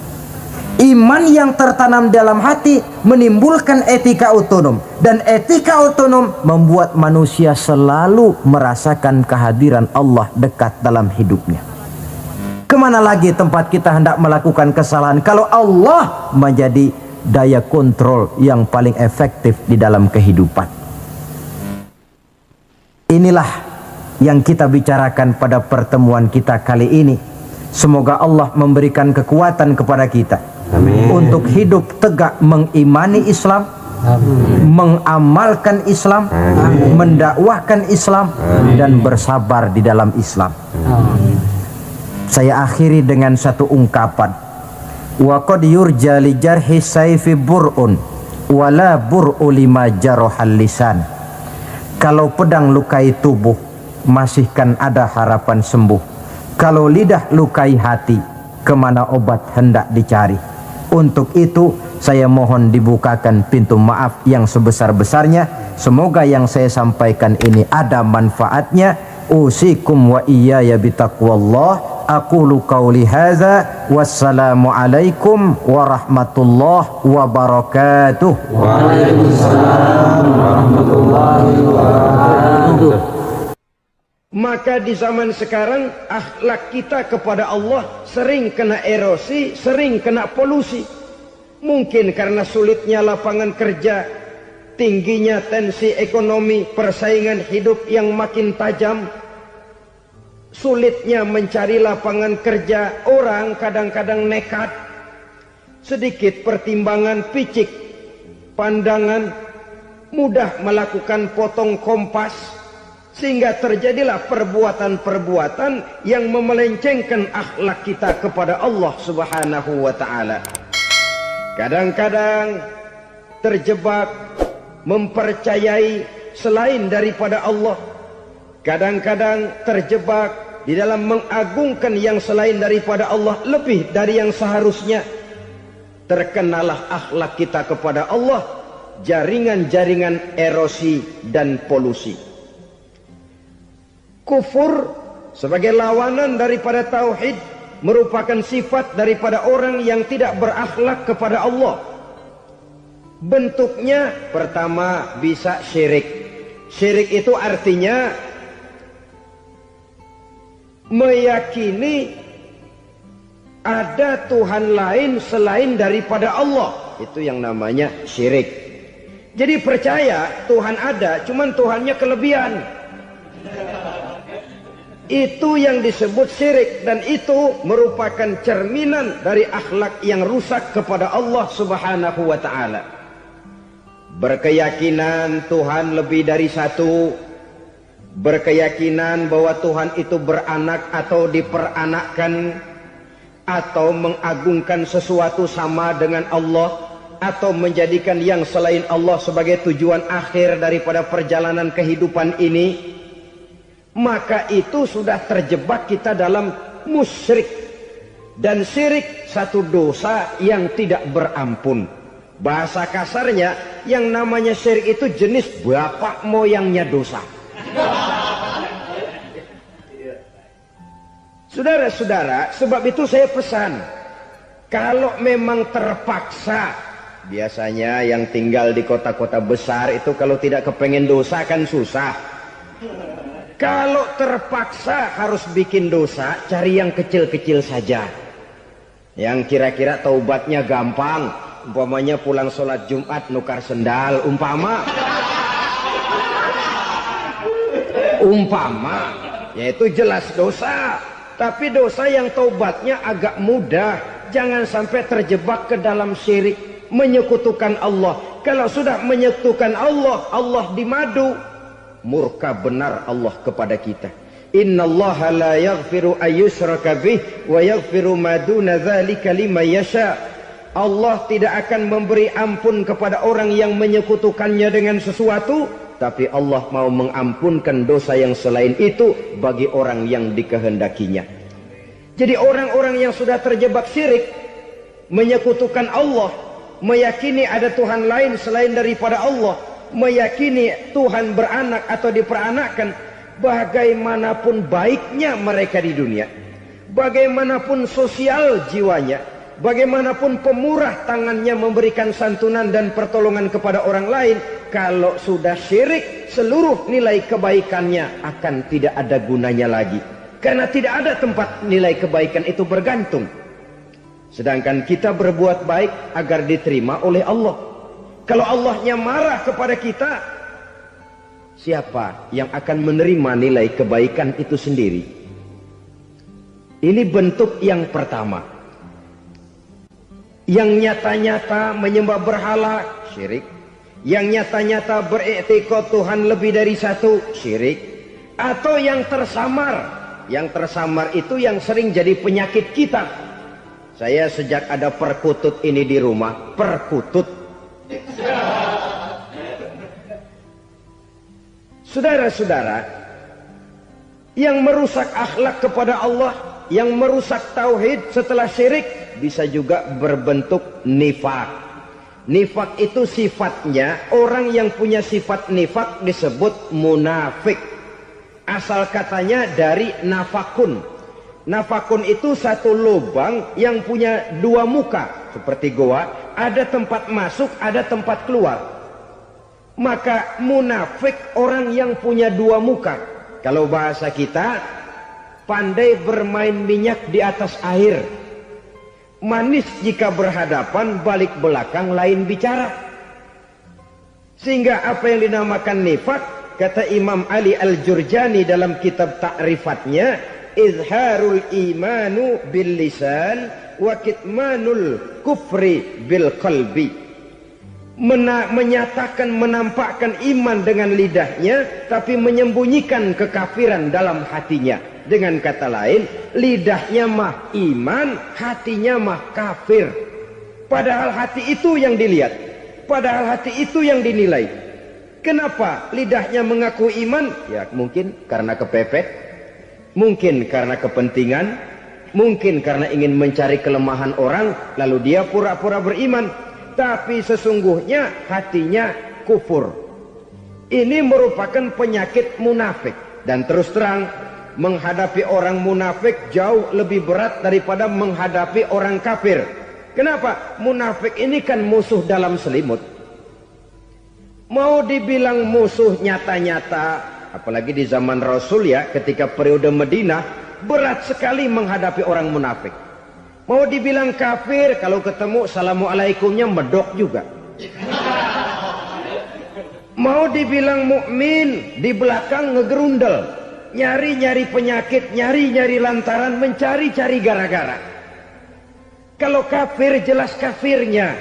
Iman yang tertanam dalam hati menimbulkan etika otonom, dan etika otonom membuat manusia selalu merasakan kehadiran Allah dekat dalam hidupnya. Kemana lagi tempat kita hendak melakukan kesalahan kalau Allah menjadi daya kontrol yang paling efektif di dalam kehidupan? Inilah yang kita bicarakan pada pertemuan kita kali ini. Semoga Allah memberikan kekuatan kepada kita. Amin. Untuk hidup tegak mengimani Islam, mengamalkan Islam, mendakwahkan Islam, dan bersabar di dalam Islam. Saya akhiri dengan satu ungkapan. Wa qad yurja li jarhi sayfi bur'un wala bur'u lima jarahal lisan. Kalau pedang lukai tubuh, masihkan ada harapan sembuh. Kalau lidah lukai hati, kemana obat hendak dicari? Untuk itu saya mohon dibukakan pintu maaf yang sebesar-besarnya. Semoga yang saya sampaikan ini ada manfaatnya. Usikum wa iyaya bitaqwallah. Aqulu qawli hadza. Wassalamu alaikum warahmatullahi wabarakatuh. Waalaikumsalam warahmatullahi wabarakatuh. Maka di zaman sekarang akhlak kita kepada Allah sering kena erosi, sering kena polusi. Mungkin karena sulitnya lapangan kerja, tingginya tensi ekonomi, persaingan hidup yang makin tajam, sulitnya mencari lapangan kerja, orang kadang-kadang nekat. Sedikit pertimbangan, picik pandangan, mudah melakukan potong kompas, sehingga terjadilah perbuatan-perbuatan yang memelencengkan akhlak kita kepada Allah Subhanahu wa ta'ala. Kadang-kadang terjebak mempercayai selain daripada Allah. Kadang-kadang terjebak di dalam mengagungkan yang selain daripada Allah lebih dari yang seharusnya. Terkenalah akhlak kita kepada Allah jaringan-jaringan erosi dan polusi. Kufur sebagai lawanan daripada tauhid merupakan sifat daripada orang yang tidak berakhlak kepada Allah. Bentuknya pertama bisa syirik. Syirik itu artinya meyakini ada Tuhan lain selain daripada Allah. Itu yang namanya syirik. Jadi percaya Tuhan ada, cuman Tuhannya kelebihan. Itu yang disebut syirik, dan itu merupakan cerminan dari akhlak yang rusak kepada Allah Subhanahu wa taala. Berkeyakinan Tuhan lebih dari satu, berkeyakinan bahwa Tuhan itu beranak atau diperanakkan, atau mengagungkan sesuatu sama dengan Allah, atau menjadikan yang selain Allah sebagai tujuan akhir daripada perjalanan kehidupan ini, maka itu sudah terjebak kita dalam musyrik. Dan syirik satu dosa yang tidak berampun. Bahasa kasarnya, yang namanya syirik itu jenis bapak moyangnya dosa. Saudara-saudara, sebab itu saya pesan, kalau memang terpaksa, biasanya yang tinggal di kota-kota besar itu kalau tidak kepengen dosa kan susah. Kalau terpaksa harus bikin dosa, cari yang kecil-kecil saja, yang kira-kira taubatnya gampang. Umpamanya pulang sholat Jumat nukar sendal, umpama, yaitu jelas dosa. Tapi dosa yang taubatnya agak mudah. Jangan sampai terjebak ke dalam syirik, menyekutukan Allah. Kalau sudah menyekutukan Allah, Allah dimadu, murka benar Allah kepada kita. Innallaha la yaghfiru ayyushraka bih wa yaghfiru ma duna dzalika liman yasha. Allah tidak akan memberi ampun kepada orang yang menyekutukannya dengan sesuatu, tapi Allah mau mengampunkan dosa yang selain itu bagi orang yang dikehendakinya. Jadi orang-orang yang sudah terjebak syirik, menyekutukan Allah, meyakini ada Tuhan lain selain daripada Allah, meyakini Tuhan beranak atau diperanakkan, bagaimanapun baiknya mereka di dunia, bagaimanapun sosial jiwanya, bagaimanapun pemurah tangannya memberikan santunan dan pertolongan kepada orang lain, kalau sudah syirik, seluruh nilai kebaikannya akan tidak ada gunanya lagi, karena tidak ada tempat nilai kebaikan itu bergantung. Sedangkan kita berbuat baik agar diterima oleh Allah. Kalau Allahnya marah kepada kita, siapa yang akan menerima nilai kebaikan itu sendiri? Ini bentuk yang pertama. Yang nyata-nyata menyembah berhala, syirik. Yang nyata-nyata beriktikad Tuhan lebih dari satu, syirik. Atau yang tersamar. Yang tersamar itu yang sering jadi penyakit kita. Saya sejak ada perkutut ini di rumah, perkutut. Saudara-saudara, yang merusak akhlak kepada Allah, yang merusak tauhid setelah syirik, bisa juga berbentuk nifak. Nifak itu sifatnya, orang yang punya sifat nifak disebut munafik. Asal katanya dari nafakun. Nafakun itu satu lubang yang punya dua muka, seperti goa, ada tempat masuk, ada tempat keluar. Maka munafik orang yang punya dua muka. Kalau bahasa kita, pandai bermain minyak di atas air. Manis jika berhadapan, balik belakang lain bicara. Sehingga apa yang dinamakan nifak, kata Imam Ali Al-Jurjani dalam kitab ta'rifatnya, izharul imanu bil lisan wa kitmanul kufri bil qalbi. Menyatakan, menampakkan iman dengan lidahnya, tapi menyembunyikan kekafiran dalam hatinya. Dengan kata lain, lidahnya mah iman, hatinya mah kafir. Padahal hati itu yang dilihat, padahal hati itu yang dinilai. Kenapa lidahnya mengaku iman? Ya mungkin karena kepepet, mungkin karena kepentingan, mungkin karena ingin mencari kelemahan orang, lalu dia pura-pura beriman. Tapi sesungguhnya hatinya kufur. Ini merupakan penyakit munafik. Dan terus terang, menghadapi orang munafik jauh lebih berat daripada menghadapi orang kafir. Kenapa? Munafik ini kan musuh dalam selimut. Mau dibilang musuh nyata-nyata, apalagi di zaman Rasul ya, ketika periode Madinah, berat sekali menghadapi orang munafik. Mau dibilang kafir, kalau ketemu assalamualaikumnya medok juga. Mau dibilang mukmin, di belakang ngegerundel. nyari-nyari penyakit, nyari-nyari lantaran, mencari-cari gara-gara. Kalau kafir jelas kafirnya,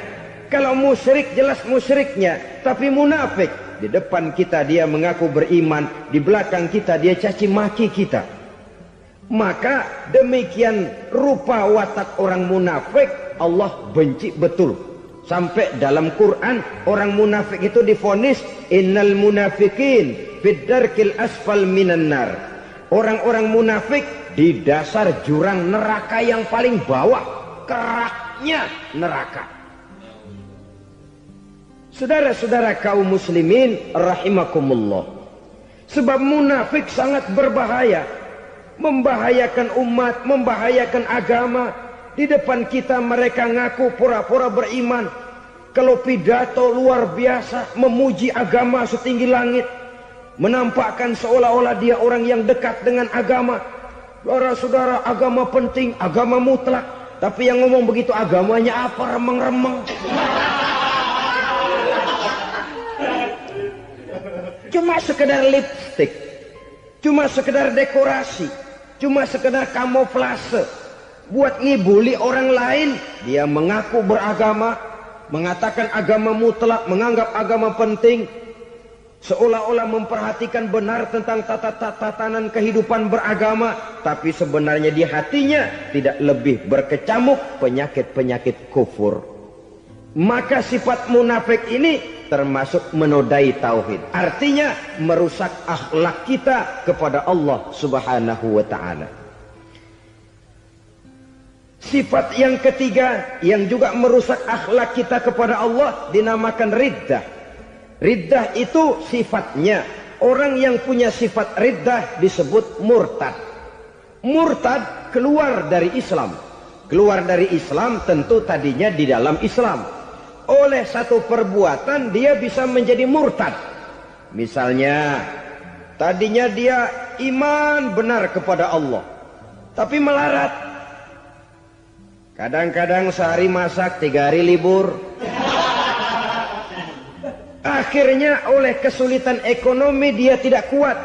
kalau musyrik jelas musyriknya. Tapi munafik, di depan kita dia mengaku beriman, di belakang kita dia caci maki kita. Maka demikian rupa watak orang munafik Allah benci betul. Sampai dalam Quran orang munafik itu divonis innal munafikin fid darkil asfal minan nar. Orang-orang munafik di dasar jurang neraka yang paling bawah, keraknya neraka. Saudara-saudara kaum muslimin rahimakumullah. Sebab munafik sangat berbahaya, membahayakan umat, membahayakan agama. Di depan kita mereka ngaku pura-pura beriman. Kalau pidato luar biasa, memuji agama setinggi langit, menampakkan seolah-olah dia orang yang dekat dengan agama. Saudara-saudara, agama penting, agama mutlak. Tapi yang ngomong begitu agamanya apa? Remeng-remeng. Cuma sekedar lipstick, cuma sekedar dekorasi, cuma sekedar kamuflase. Buat ngibuli orang lain, dia mengaku beragama, mengatakan agama mutlak, menganggap agama penting, seolah-olah memperhatikan benar tentang tatanan kehidupan beragama, tapi sebenarnya di hatinya tidak lebih berkecamuk penyakit-penyakit kufur. Maka sifat munafik ini termasuk menodai tauhid, artinya merusak akhlak kita kepada Allah Subhanahu wa ta'ala. Sifat yang ketiga yang juga merusak akhlak kita kepada Allah dinamakan riddah. Riddah itu sifatnya, orang yang punya sifat riddah disebut murtad. Murtad keluar dari Islam. Keluar dari Islam tentu tadinya di dalam Islam. Oleh satu perbuatan dia bisa menjadi murtad. Misalnya tadinya dia iman benar kepada Allah, tapi melarat. Kadang-kadang sehari masak, 3 hari libur. Akhirnya oleh kesulitan ekonomi dia tidak kuat.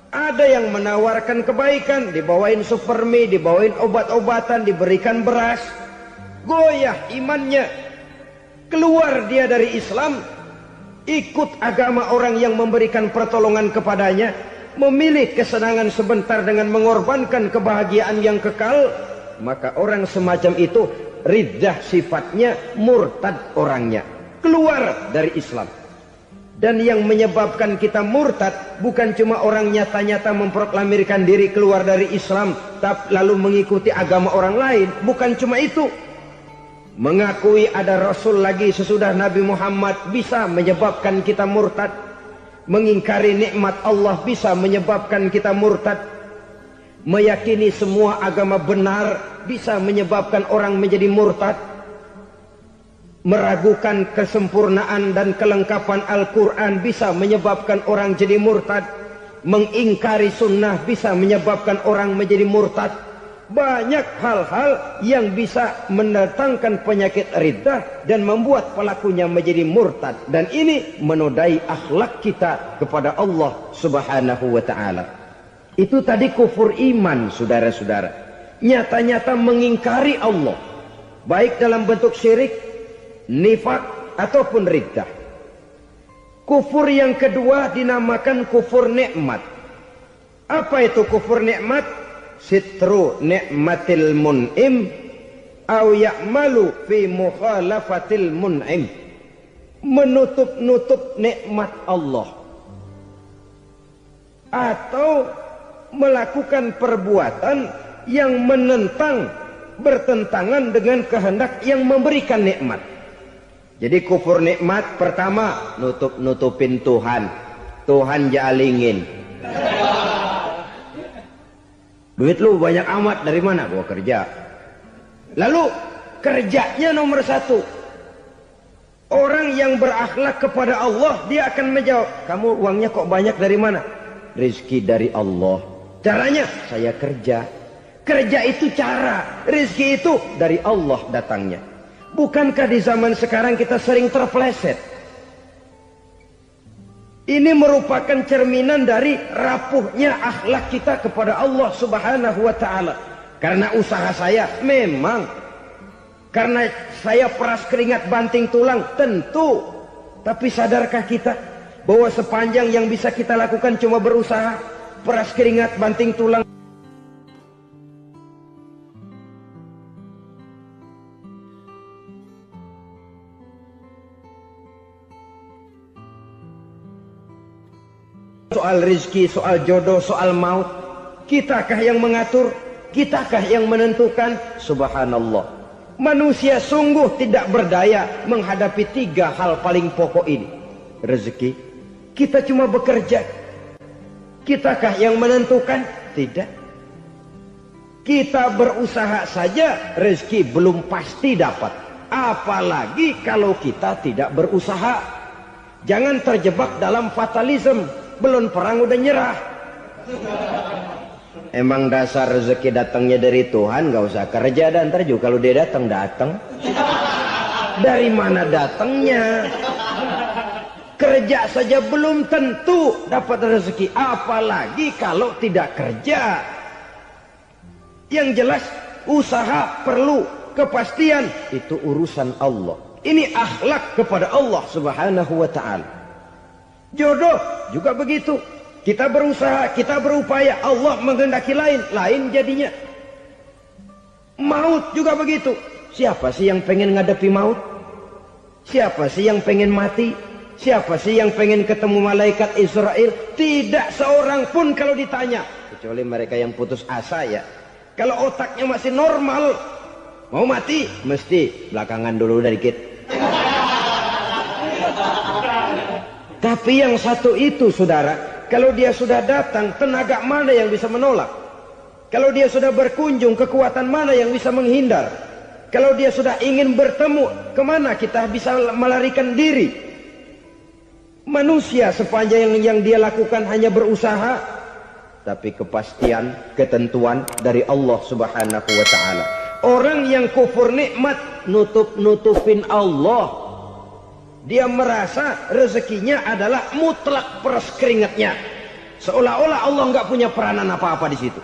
Ada yang menawarkan kebaikan, dibawain supermi, dibawain obat-obatan, diberikan beras. Goyah imannya. Keluar dia dari Islam, ikut agama orang yang memberikan pertolongan kepadanya, memilih kesenangan sebentar dengan mengorbankan kebahagiaan yang kekal. Maka orang semacam itu riddah sifatnya, murtad orangnya, keluar dari Islam. Dan yang menyebabkan kita murtad bukan cuma orang nyata-nyata memproklamirkan diri keluar dari Islam tapi lalu mengikuti agama orang lain, bukan cuma itu. Mengakui ada Rasul lagi sesudah Nabi Muhammad bisa menyebabkan kita murtad. Mengingkari nikmat Allah bisa menyebabkan kita murtad. Meyakini semua agama benar bisa menyebabkan orang menjadi murtad. Meragukan kesempurnaan dan kelengkapan Al-Quran bisa menyebabkan orang jadi murtad. Mengingkari sunnah bisa menyebabkan orang menjadi murtad. Banyak hal-hal yang bisa mendatangkan penyakit riddah dan membuat pelakunya menjadi murtad. Dan ini menodai akhlak kita kepada Allah Subhanahu wa ta'ala. Itu tadi kufur iman, saudara-saudara. Nyata-nyata mengingkari Allah, baik dalam bentuk syirik, nifak, ataupun riddah. Kufur yang kedua dinamakan kufur nikmat. Apa itu kufur nikmat? Sitru nikmatil mun'im au ya'malu fi mukhalafatil mun'im. Menutup-nutup nikmat Allah, atau melakukan perbuatan yang menentang, bertentangan dengan kehendak yang memberikan nikmat. Jadi kufur nikmat pertama, nutup-nutupin Tuhan. Tuhan jalingin. Duit lu banyak amat, dari mana? Gua kerja. Lalu kerjanya nomor 1. Orang yang berakhlak kepada Allah, dia akan menjawab, kamu uangnya kok banyak, dari mana? Rizki dari Allah. Caranya, saya kerja. Kerja itu cara, rizki itu dari Allah datangnya. Bukankah di zaman sekarang kita sering terpeleset? Ini merupakan cerminan dari rapuhnya akhlak kita kepada Allah Subhanahu wa taala. Karena usaha saya memang, karena saya peras keringat banting tulang, tentu. Tapi sadarkah kita bahwa sepanjang yang bisa kita lakukan cuma berusaha, peras keringat banting tulang. Soal rizki, soal jodoh, soal maut, kitakah yang mengatur? Kitakah yang menentukan? Subhanallah. Manusia sungguh tidak berdaya menghadapi 3 hal paling pokok ini. Rezeki, kita cuma bekerja. Kitakah yang menentukan? Tidak. Kita berusaha saja, rezeki belum pasti dapat. Apalagi kalau kita tidak berusaha. Jangan terjebak dalam fatalisme. Belum perang udah nyerah. Emang dasar rezeki datangnya dari Tuhan, gak usah kerja, dan ntar juga kalau dia datang. Dari mana datangnya? Kerja saja belum tentu dapat rezeki, apalagi kalau tidak kerja. Yang jelas usaha perlu kepastian, itu urusan Allah. Ini akhlak kepada Allah Subhanahu wa taala. Jodoh juga begitu. Kita berusaha, kita berupaya, Allah menghendaki lain jadinya. Maut juga begitu. Siapa sih yang pengen ngadepi maut? Siapa sih yang pengen mati? Siapa sih yang pengen ketemu malaikat Israel? Tidak seorang pun kalau ditanya, kecuali mereka yang putus asa ya. Kalau otaknya masih normal, mau mati mesti belakangan dulu dikit. Tapi yang satu itu saudara, kalau dia sudah datang, tenaga mana yang bisa menolak? Kalau dia sudah berkunjung, kekuatan mana yang bisa menghindar? Kalau dia sudah ingin bertemu, kemana kita bisa melarikan diri? Manusia sepanjang yang dia lakukan hanya berusaha, tapi kepastian, ketentuan dari Allah Subhanahu wa taala. Orang yang kufur nikmat, nutupin Allah. Dia merasa rezekinya adalah mutlak peras keringatnya. Seolah-olah Allah nggak punya peranan apa-apa di situ.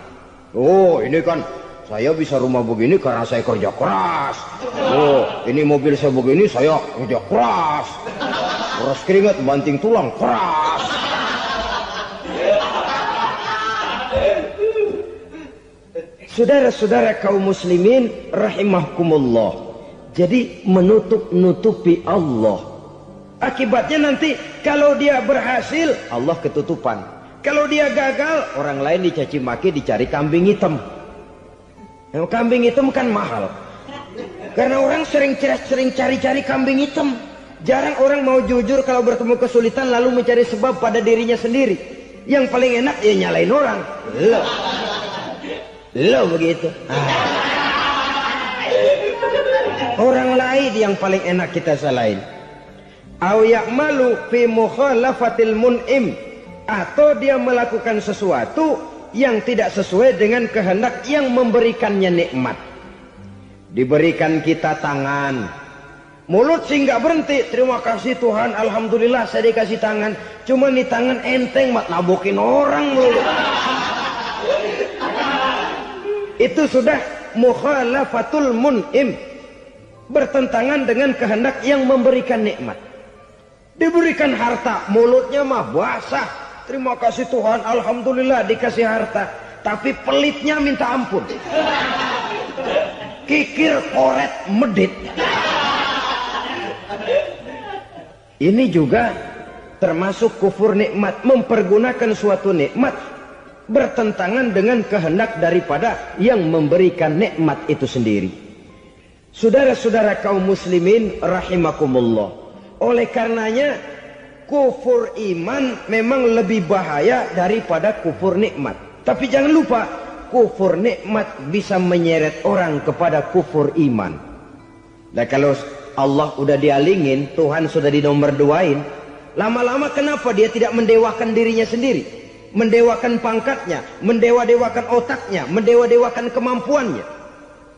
Oh, ini kan saya bisa rumah begini karena saya kerja keras. Oh, ini mobil saya begini saya kerja keras. Peras keringat banting tulang keras. Saudara-saudara kaum muslimin rahimahkumullah. Jadi menutup-nutupi Allah. Akibatnya nanti kalau dia berhasil, Allah ketutupan. Kalau dia gagal, orang lain dicaci maki, dicari kambing hitam. Yang kambing hitam kan mahal. Karena orang sering cari-cari kambing hitam. Jarang orang mau jujur kalau bertemu kesulitan lalu mencari sebab pada dirinya sendiri. Yang paling enak ya nyalain orang. Lo begitu. Orang lain yang paling enak kita salahin. Au ya'malu fi mukhalafatil mun'im, atau dia melakukan sesuatu yang tidak sesuai dengan kehendak yang memberikannya nikmat. Diberikan kita tangan, mulut sih nggak berhenti, terima kasih Tuhan, alhamdulillah saya dikasih tangan. Cuma nih tangan enteng mat nabokin orang mulu. Itu sudah mukhalafatul mun'im, bertentangan dengan kehendak yang memberikan nikmat. Diberikan harta, mulutnya mah basah, terima kasih Tuhan, alhamdulillah dikasih harta, tapi pelitnya minta ampun. Kikir, koret, medit. Ini juga termasuk kufur nikmat, mempergunakan suatu nikmat bertentangan dengan kehendak daripada yang memberikan nikmat itu sendiri. Saudara-saudara kaum muslimin rahimakumullah. Oleh karenanya kufur iman memang lebih bahaya daripada kufur nikmat. Tapi jangan lupa, kufur nikmat bisa menyeret orang kepada kufur iman. Dan kalau Allah udah dialingin, Tuhan sudah dinomor duain, lama-lama kenapa dia tidak mendewakan dirinya sendiri? Mendewakan pangkatnya, mendewa-dewakan otaknya, mendewa-dewakan kemampuannya.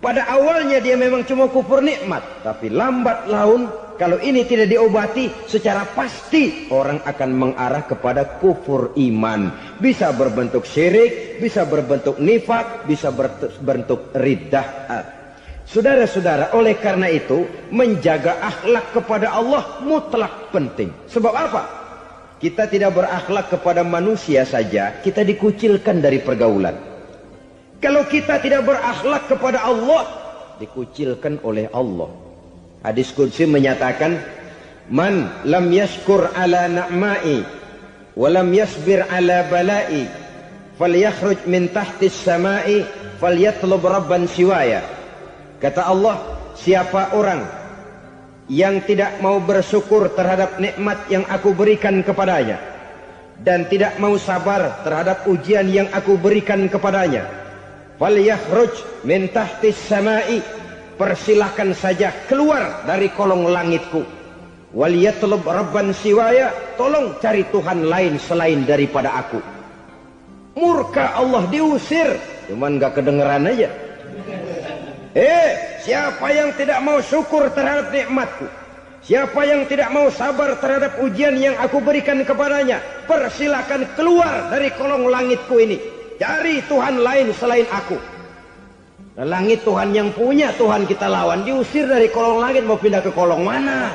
Pada awalnya dia memang cuma kufur nikmat, tapi lambat laun Kalau ini tidak diobati, secara pasti orang akan mengarah kepada kufur iman. Bisa berbentuk syirik, bisa berbentuk nifak, bisa berbentuk riddah. Saudara-saudara, oleh karena itu menjaga akhlak kepada Allah mutlak penting. Sebab apa? Kita tidak berakhlak kepada manusia saja, kita dikucilkan dari pergaulan. Kalau kita tidak berakhlak kepada Allah, dikucilkan oleh Allah. Hadis qudsi menyatakan, man lam yashkur ala na'mai wa lam yasbir ala balai falyakhruj min tahtis samai falyatlub rabban siwaya. Kata Allah, siapa orang yang tidak mau bersyukur terhadap nikmat yang aku berikan kepadanya dan tidak mau sabar terhadap ujian yang aku berikan kepadanya, falyakhruj min tahtis samai, persilahkan saja keluar dari kolong langitku. Waliyatlub rabban siwaya, tolong cari Tuhan lain selain daripada aku. Murka Allah, diusir, cuman gak kedengeran aja. Siapa yang tidak mau syukur terhadap nikmatku, siapa yang tidak mau sabar terhadap ujian yang aku berikan kepadanya, persilahkan keluar dari kolong langitku ini, cari Tuhan lain selain aku. Langit Tuhan yang punya, Tuhan kita lawan, diusir dari kolong langit, mau pindah ke kolong mana?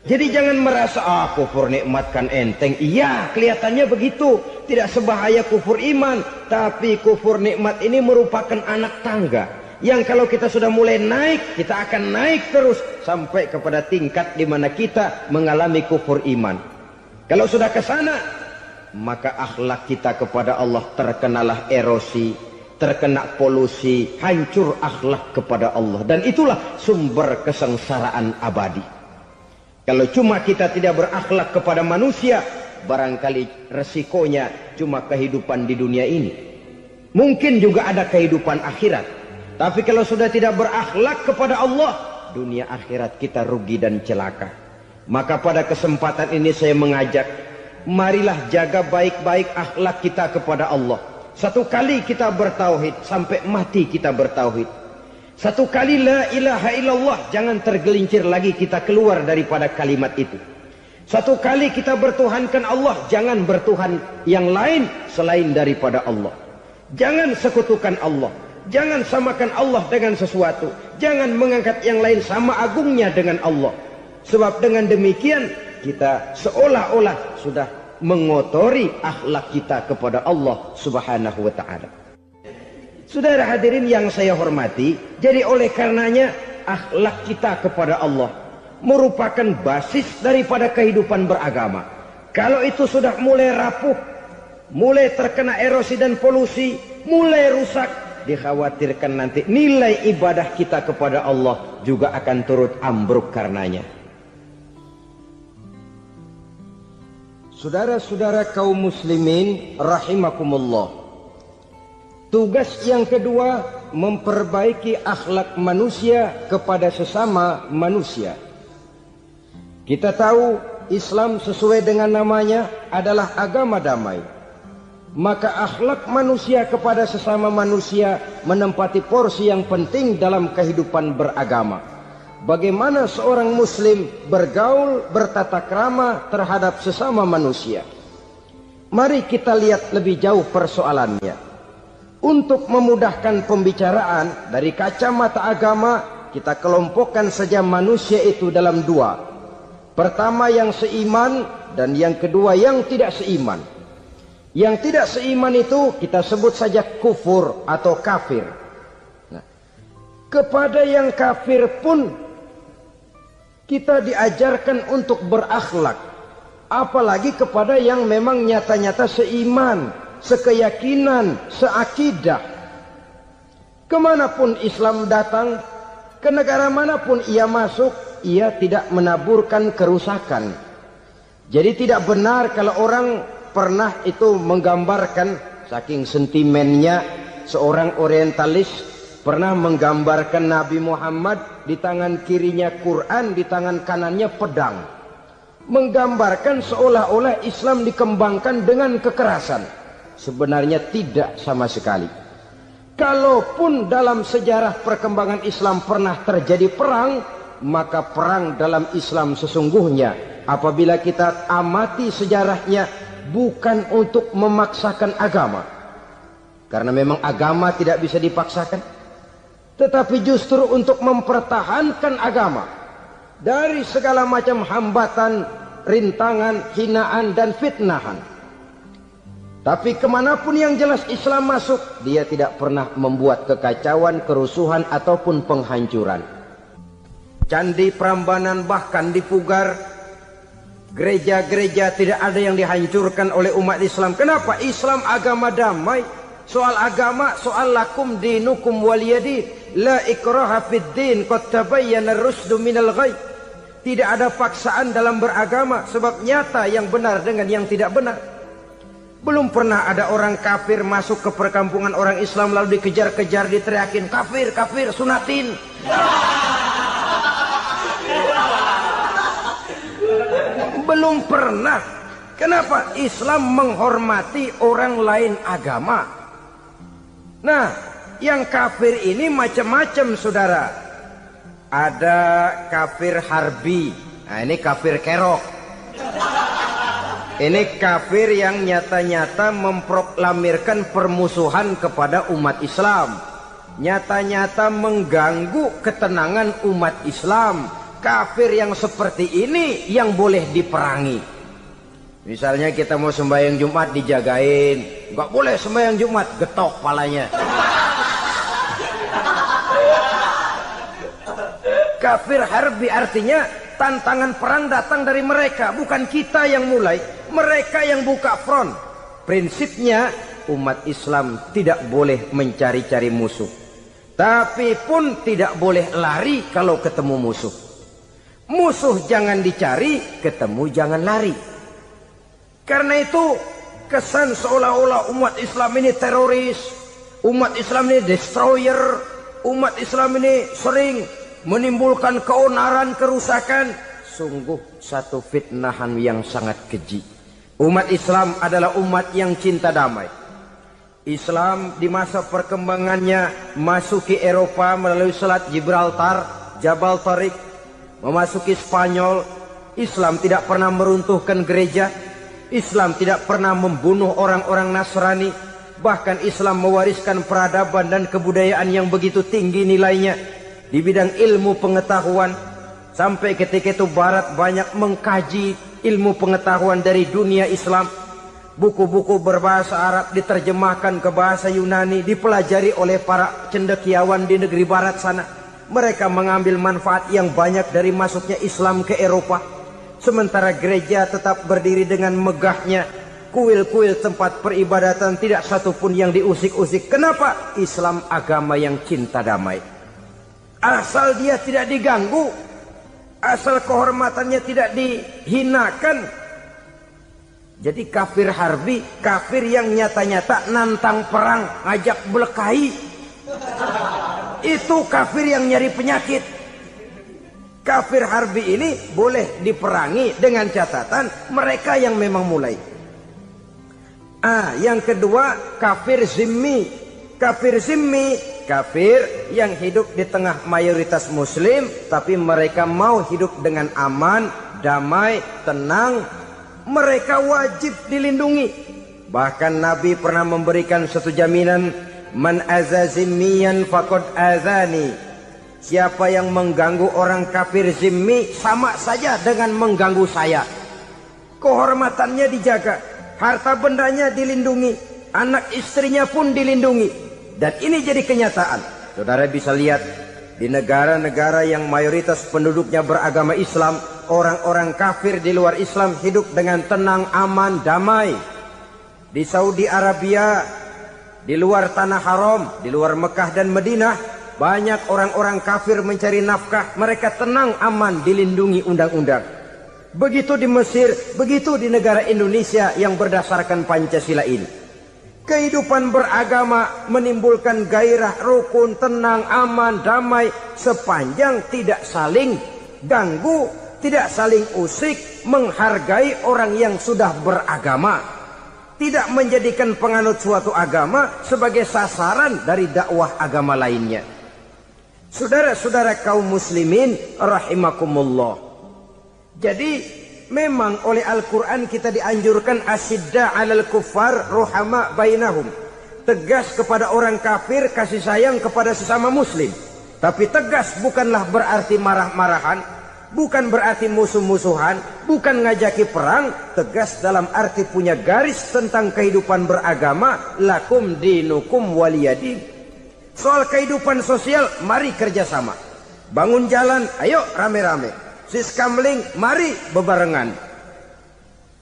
Jadi jangan merasa kufur nikmat kan enteng. Iya, kelihatannya begitu, tidak sebahaya kufur iman. Tapi kufur nikmat ini merupakan anak tangga yang kalau kita sudah mulai naik, kita akan naik terus sampai kepada tingkat di mana kita mengalami kufur iman. Kalau sudah ke sana, maka akhlak kita kepada Allah terkenalah erosi, terkena polusi, hancur akhlak kepada Allah, dan itulah sumber kesengsaraan abadi. Kalau cuma kita tidak berakhlak kepada manusia, barangkali resikonya cuma kehidupan di dunia ini. Mungkin juga ada kehidupan akhirat. Tapi kalau sudah tidak berakhlak kepada Allah, dunia akhirat kita rugi dan celaka. Maka pada kesempatan ini saya mengajak, marilah jaga baik-baik akhlak kita kepada Allah. Satu kali kita bertauhid, sampai mati kita bertauhid. Satu kali la ilaha illallah, jangan tergelincir lagi kita keluar daripada kalimat itu. Satu kali kita bertuhankan Allah, jangan bertuhan yang lain selain daripada Allah. Jangan sekutukan Allah, jangan samakan Allah dengan sesuatu, jangan mengangkat yang lain sama agungnya dengan Allah. Sebab dengan demikian kita seolah-olah sudah mengotori akhlak kita kepada Allah Subhanahu wa ta'ala. Saudara hadirin yang saya hormati, jadi oleh karenanya akhlak kita kepada Allah merupakan basis daripada kehidupan beragama. Kalau itu sudah mulai rapuh, mulai terkena erosi dan polusi, mulai rusak, dikhawatirkan nanti nilai ibadah kita kepada Allah juga akan turut ambruk karenanya. Saudara-saudara kaum muslimin rahimakumullah, tugas yang kedua, memperbaiki akhlak manusia kepada sesama manusia. Kita tahu Islam sesuai dengan namanya adalah agama damai. Maka akhlak manusia kepada sesama manusia menempati porsi yang penting dalam kehidupan beragama. Bagaimana seorang muslim bergaul, bertata krama terhadap sesama manusia. Mari kita lihat lebih jauh persoalannya. Untuk memudahkan pembicaraan dari kacamata agama, kita kelompokkan saja manusia itu dalam dua. Pertama yang seiman, dan yang kedua yang tidak seiman. Yang tidak seiman itu kita sebut saja kufur atau kafir. Nah, kepada yang kafir pun kita diajarkan untuk berakhlak, apalagi kepada yang memang nyata-nyata seiman, sekeyakinan, seakidah. Kemanapun Islam datang, ke negara manapun ia masuk, ia tidak menaburkan kerusakan. Jadi tidak benar kalau orang pernah itu menggambarkan, saking sentimennya seorang orientalis pernah menggambarkan Nabi Muhammad di tangan kirinya Quran, di tangan kanannya pedang. Menggambarkan seolah-olah Islam dikembangkan dengan kekerasan. Sebenarnya tidak sama sekali. Kalaupun dalam sejarah perkembangan Islam pernah terjadi perang, maka perang dalam Islam sesungguhnya apabila kita amati sejarahnya bukan untuk memaksakan agama, karena memang agama tidak bisa dipaksakan, tetapi justru untuk mempertahankan agama dari segala macam hambatan, rintangan, hinaan dan fitnahan. Tapi kemanapun yang jelas Islam masuk, dia tidak pernah membuat kekacauan, kerusuhan ataupun penghancuran. Candi Prambanan bahkan dipugar, gereja-gereja tidak ada yang dihancurkan oleh umat Islam. Kenapa? Islam agama damai. Soal agama, soal lakum dinukum waliyadin, la ikraha fid din, qad tabayyana ar-rusdu minal ghayy. Tidak ada paksaan dalam beragama, sebab nyata yang benar dengan yang tidak benar. Belum pernah ada orang kafir masuk ke perkampungan orang Islam lalu dikejar-kejar, diteriakin kafir, kafir, sunatin. Belum pernah. Kenapa? Islam menghormati orang lain agama. Nah, yang kafir ini macam-macam, saudara. Ada kafir harbi. Nah, ini kafir kerok. Ini kafir yang nyata-nyata memproklamirkan permusuhan kepada umat Islam. Nyata-nyata mengganggu ketenangan umat Islam. Kafir yang seperti ini yang boleh diperangi. Misalnya kita mau sembahyang Jumat dijagain. Nggak boleh sembahyang Jumat, getok palanya. Kafir harbi artinya tantangan perang datang dari mereka, bukan kita yang mulai. Mereka yang buka front. Prinsipnya umat Islam tidak boleh mencari-cari musuh, tapi pun tidak boleh lari kalau ketemu musuh. Musuh jangan dicari, ketemu jangan lari. Karena itu kesan seolah-olah umat Islam ini teroris, umat Islam ini destroyer, umat Islam ini sering menimbulkan keonaran, kerusakan. Sungguh satu fitnahan yang sangat keji. Umat Islam adalah umat yang cinta damai. Islam di masa perkembangannya masuki Eropa melalui Selat Gibraltar, Jabal Tariq, memasuki Spanyol. Islam tidak pernah meruntuhkan gereja. Islam tidak pernah membunuh orang-orang Nasrani. Bahkan Islam mewariskan peradaban dan kebudayaan yang begitu tinggi nilainya di bidang ilmu pengetahuan. Sampai ketika itu Barat banyak mengkaji ilmu pengetahuan dari dunia Islam. Buku-buku berbahasa Arab diterjemahkan ke bahasa Yunani, dipelajari oleh para cendekiawan di negeri Barat sana. Mereka mengambil manfaat yang banyak dari masuknya Islam ke Eropa. Sementara gereja tetap berdiri dengan megahnya. Kuil-kuil tempat peribadatan tidak satupun yang diusik-usik. Kenapa? Islam agama yang cinta damai. Asal dia tidak diganggu, asal kehormatannya tidak dihinakan. Jadi kafir harbi, kafir yang nyata-nyata nantang perang, ngajak berkelahi. Itu kafir yang nyari penyakit. Kafir harbi ini boleh diperangi dengan catatan mereka yang memang mulai. Yang kedua kafir zimmi. Kafir zimmi, kafir yang hidup di tengah mayoritas muslim, tapi mereka mau hidup dengan aman, damai, tenang. Mereka wajib dilindungi. Bahkan Nabi pernah memberikan satu jaminan, man azazimmiyan faqad azani. Siapa yang mengganggu orang kafir zimmi sama saja dengan mengganggu saya. Kehormatannya dijaga, harta bendanya dilindungi, anak istrinya pun dilindungi. Dan ini jadi kenyataan. Saudara bisa lihat di negara-negara yang mayoritas penduduknya beragama Islam, orang-orang kafir di luar Islam hidup dengan tenang, aman, damai. Di Saudi Arabia, di luar tanah haram, di luar Mekah dan Madinah, banyak orang-orang kafir mencari nafkah. Mereka tenang, aman, dilindungi undang-undang. Begitu di Mesir, begitu di negara Indonesia yang berdasarkan Pancasila ini. Kehidupan beragama menimbulkan gairah, rukun, tenang, aman, damai, sepanjang tidak saling ganggu, tidak saling usik, menghargai orang yang sudah beragama. tidak menjadikan penganut suatu agama sebagai sasaran dari dakwah agama lainnya. Saudara-saudara kaum muslimin rahimakumullah. Jadi memang oleh Al-Quran kita dianjurkan asyidda 'alal kuffar ruhama bainahum. Tegas kepada orang kafir, kasih sayang kepada sesama muslim. Tapi tegas bukanlah berarti marah-marahan, bukan berarti musuh-musuhan, bukan ngajaki perang. Tegas dalam arti punya garis tentang kehidupan beragama, lakum dinukum waliyadin. Soal kehidupan sosial, mari kerjasama. Bangun jalan, ayo rame-rame. Siskamling, mari bebarengan.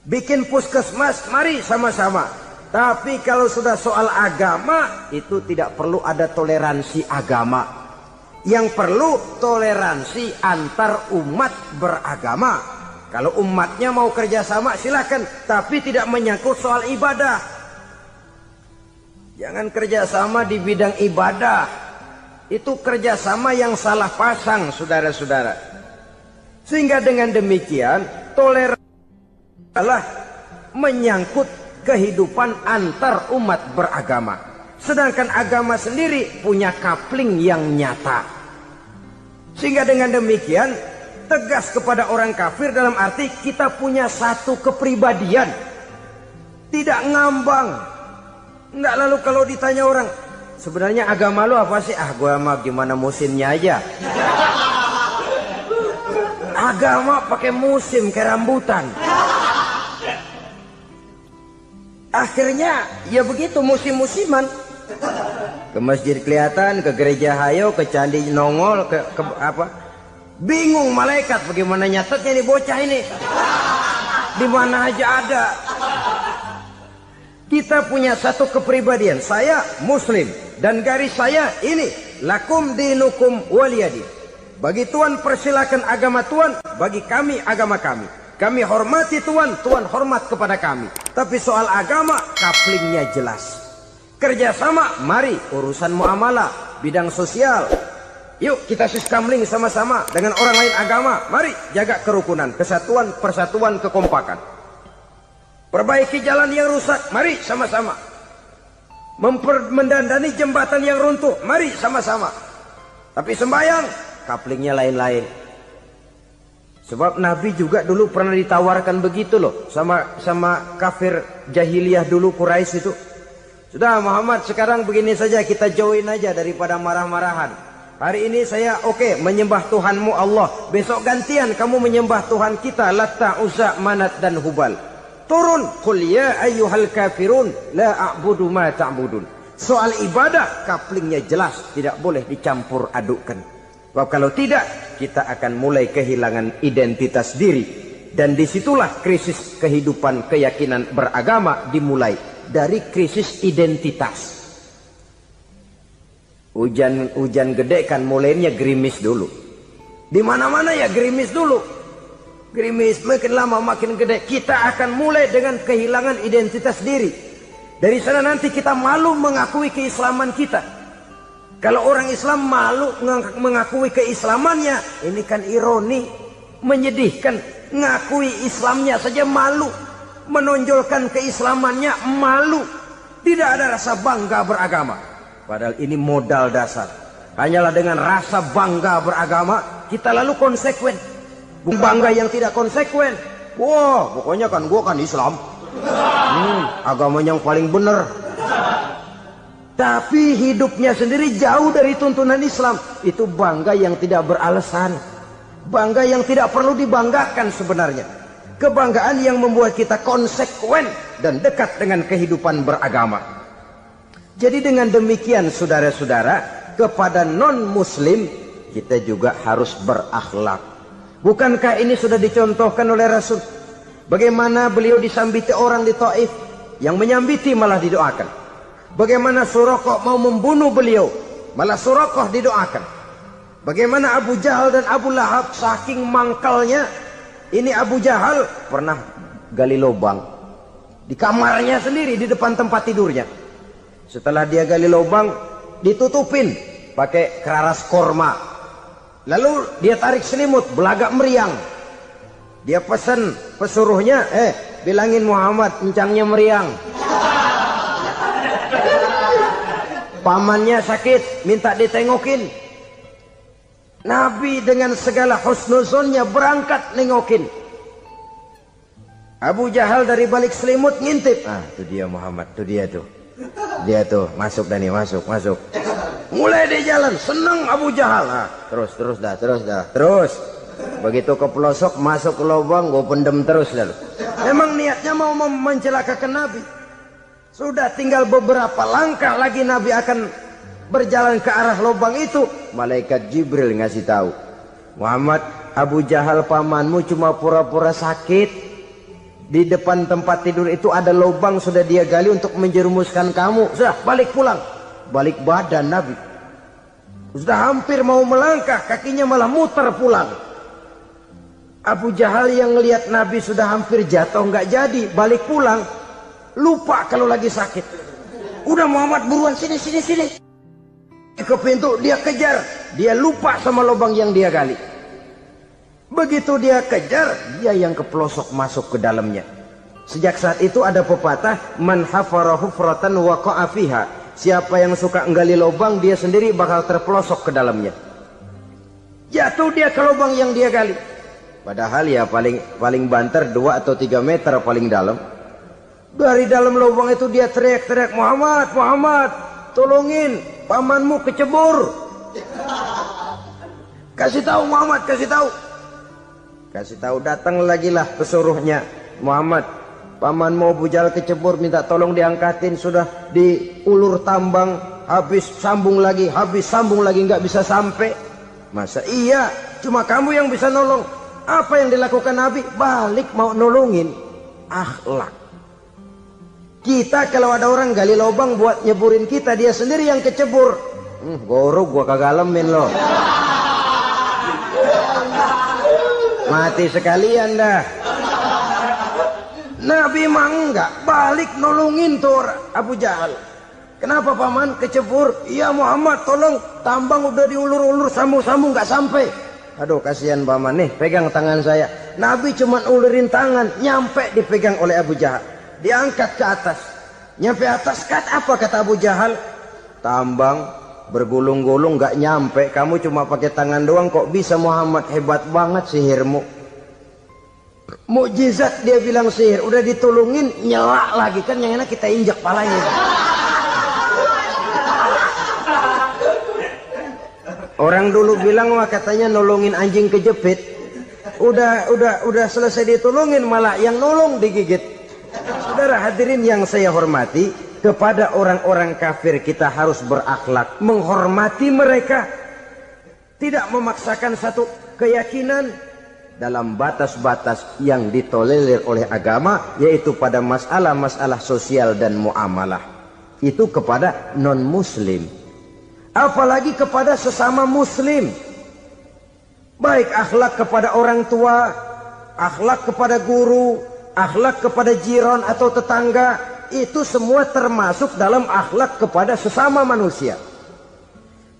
Bikin puskesmas, mari sama-sama. Tapi kalau sudah soal agama, itu tidak perlu ada toleransi agama. Yang perlu toleransi antar umat beragama. Kalau umatnya mau kerjasama silakan, tapi tidak menyangkut soal ibadah. Jangan kerjasama di bidang ibadah. Itu kerjasama yang salah pasang, saudara-saudara. Sehingga dengan demikian toleransi adalah menyangkut kehidupan antar umat beragama. Sedangkan agama sendiri punya kapling yang nyata. Sehingga dengan demikian tegas kepada orang kafir dalam arti kita punya satu kepribadian. Tidak ngambang. Enggak, lalu kalau ditanya orang, sebenarnya agama lu apa sih? Ah, gua mah gimana musimnya aja. Agama pakai musim kayak rambutan. Akhirnya ya begitu, musim-musiman. Ke masjid kelihatan, ke gereja hayo, ke candi nongol, ke apa? Bingung malaikat bagaimana nyatetnya nih bocah ini. Di mana aja ada. Kita punya satu kepribadian. Saya muslim dan garis saya ini, lakum dinukum waliyadin. Bagi Tuhan persilakan agama Tuhan, bagi kami agama kami. Kami hormati Tuhan, Tuhan hormat kepada kami. Tapi soal agama, kaplingnya jelas. Kerjasama, mari urusan muamalah, bidang sosial. Yuk kita siskamling sama-sama dengan orang lain agama. Mari jaga kerukunan, kesatuan, persatuan, kekompakan. Perbaiki jalan yang rusak, mari sama-sama. Mendandani jembatan yang runtuh, mari sama-sama. Tapi sembahyang, kaplingnya lain-lain. Sebab Nabi juga dulu pernah ditawarkan begitu loh sama kafir jahiliyah dulu, Quraisy itu. Sudah Muhammad, sekarang begini saja, kita join aja daripada marah-marahan. Hari ini saya oke, menyembah Tuhanmu Allah. Besok gantian kamu menyembah Tuhan kita, Latta, Uzza, Manat dan Hubal. Turun, qul ya ayyuhal kafirun la a'budu ma ta'budun. Soal ibadah kaplingnya jelas, tidak boleh dicampur adukkan. Sebab kalau tidak, kita akan mulai kehilangan identitas diri. Dan disitulah krisis kehidupan keyakinan beragama dimulai. Dari krisis identitas. Hujan gede kan mulainya gerimis dulu. Di mana-mana ya gerimis dulu. Gerimis makin lama makin gede. Kita akan mulai dengan kehilangan identitas diri. Dari sana nanti kita malu mengakui keislaman kita. Kalau orang Islam malu mengakui keislamannya, ini kan ironi, menyedihkan. Ngakui Islamnya saja malu, menonjolkan keislamannya malu. Tidak ada rasa bangga beragama. Padahal ini modal dasar. Hanyalah dengan rasa bangga beragama kita lalu konsekuen. Bangga yang tidak konsekuen. Wah, pokoknya kan gua kan Islam. Agama yang paling benar. Tapi hidupnya sendiri jauh dari tuntunan Islam. Itu bangga yang tidak beralasan. Bangga yang tidak perlu dibanggakan sebenarnya. Kebanggaan yang membuat kita konsekuen dan dekat dengan kehidupan beragama. Jadi dengan demikian saudara-saudara, kepada non-muslim kita juga harus berakhlak. Bukankah ini sudah dicontohkan oleh Rasul? Bagaimana beliau disambiti orang di Taif, yang menyambiti malah didoakan. Bagaimana Suraqah mau membunuh beliau, malah Suraqah didoakan. Bagaimana Abu Jahal dan Abu Lahab saking mangkalnya. Ini Abu Jahal pernah gali lubang di kamarnya sendiri, di depan tempat tidurnya. Setelah dia gali lubang, ditutupin pakai keraras korma. Lalu dia tarik selimut, belagak meriang. Dia pesan pesuruhnya, bilangin Muhammad encangnya meriang. Pamannya sakit, minta ditengokin. Nabi dengan segala husnuzonnya berangkat nengokin. Abu Jahal dari balik selimut ngintip. Ah, itu dia Muhammad, itu dia tuh. Dia tuh, masuk dah nih, masuk. Mulai dia jalan, seneng Abu Jahal. Ah, terus dah. Begitu ke pelosok, masuk ke lubang, gue pendem terus lalu. Memang niatnya mau mencelakakan Nabi. Sudah tinggal beberapa langkah lagi Nabi akan berjalan ke arah lubang itu. Malaikat Jibril ngasih tahu, Muhammad, Abu Jahal pamanmu cuma pura-pura sakit. Di depan tempat tidur itu ada lubang sudah dia gali untuk menjerumuskan kamu. Sudah balik pulang. Balik badan Nabi. Sudah hampir mau melangkah, kakinya malah muter pulang. Abu Jahal yang lihat Nabi sudah hampir jatuh nggak jadi, balik pulang. Lupa kalau lagi sakit. Udah Muhammad buruan sini. Ke pintu dia kejar. Dia lupa sama lubang yang dia gali. Begitu dia kejar, dia yang ke pelosok masuk ke dalamnya. Sejak saat itu ada pepatah, man hafara hufratan waqa'a fiha. Siapa yang suka nggali lubang, dia sendiri bakal terpelosok ke dalamnya. Jatuh dia ke lubang yang dia gali. Padahal ya paling banter 2 atau 3 meter paling dalam. Dari dalam lubang itu dia teriak-teriak, Muhammad, tolongin, pamanmu kecebur. Kasih tahu Muhammad, kasih tahu, datang lagi lah pesuruhnya. Muhammad, pamanmu Abu Jahal kecebur, minta tolong diangkatin. Sudah diulur tambang, habis sambung lagi, nggak bisa sampai. Masa iya, cuma kamu yang bisa nolong. Apa yang dilakukan Nabi? Balik mau nolongin. Akhlak. Kita kalau ada orang gali lubang buat nyeburin kita, dia sendiri yang kecebur. Gorok gua kagak lemin loh. Mati sekalian dah. Nabi mah enggak, balik nolongin tuh Abu Jahal. Kenapa paman kecebur? Iya Muhammad, tolong, tambang udah diulur-ulur, sambung-sambung nggak sampai. Aduh kasihan paman, nih pegang tangan saya. Nabi cuma ulurin tangan, nyampe dipegang oleh Abu Jahal. Diangkat ke atas. Nyampe atas, apa kata Abu Jahal? Tambang bergulung-gulung nggak nyampe, kamu cuma pakai tangan doang kok bisa Muhammad, hebat banget sihirmu. Mukjizat dia bilang sihir, udah ditolongin nyelak lagi, kan yang enak kita injak palanya. Orang dulu bilang wah katanya nolongin anjing kejepit, udah selesai ditolongin malah yang nolong digigit. Saudara hadirin yang saya hormati, kepada orang-orang kafir kita harus berakhlak, menghormati mereka, tidak memaksakan satu keyakinan dalam batas-batas yang ditolerir oleh agama, yaitu pada masalah-masalah sosial dan muamalah. Itu kepada non-muslim, apalagi kepada sesama muslim. Baik akhlak kepada orang tua, akhlak kepada guru, akhlak kepada jiran atau tetangga, itu semua termasuk dalam akhlak kepada sesama manusia.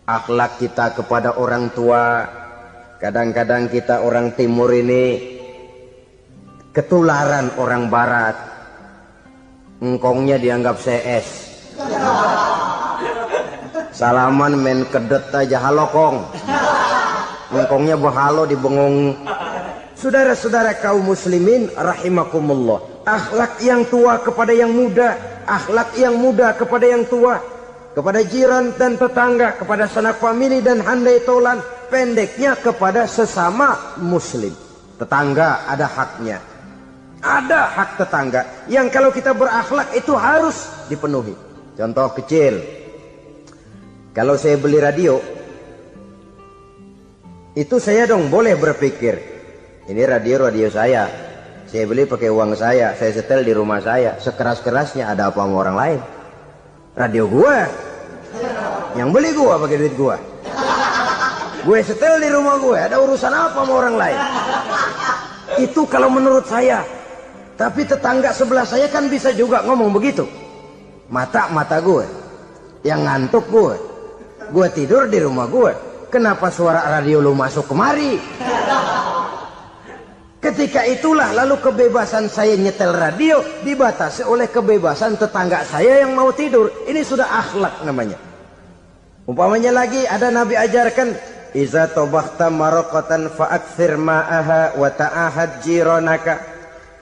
Akhlak kita kepada orang tua, kadang-kadang kita orang timur ini ketularan orang barat. Engkongnya dianggap CS. Salaman main kedet aja, halo kong. Engkongnya behalo dibengong. Saudara-saudara kaum muslimin rahimakumullah, akhlak yang tua kepada yang muda, akhlak yang muda kepada yang tua, kepada jiran dan tetangga, kepada sanak famili dan handai tolan, pendeknya kepada sesama muslim. Tetangga ada haknya, ada hak tetangga yang kalau kita berakhlak itu harus dipenuhi. Contoh kecil, kalau saya beli radio, itu saya dong boleh berpikir, ini radio saya beli pakai uang saya setel di rumah saya, sekeras-kerasnya ada apa sama orang lain? Radio gua, yang beli gua pakai duit gua, gue setel di rumah gue, ada urusan apa sama orang lain? Itu kalau menurut saya. Tapi tetangga sebelah saya kan bisa juga ngomong begitu. Mata gue, yang ngantuk gue tidur di rumah gue, kenapa suara radio lu masuk kemari? Ketika itulah lalu kebebasan saya nyetel radio dibatasi oleh kebebasan tetangga saya yang mau tidur. Ini sudah akhlak namanya. Umpamanya lagi ada Nabi ajarkan, iza tobakhta maraqatan fa'akthir ma'aha wa ta'ahad jiranaka.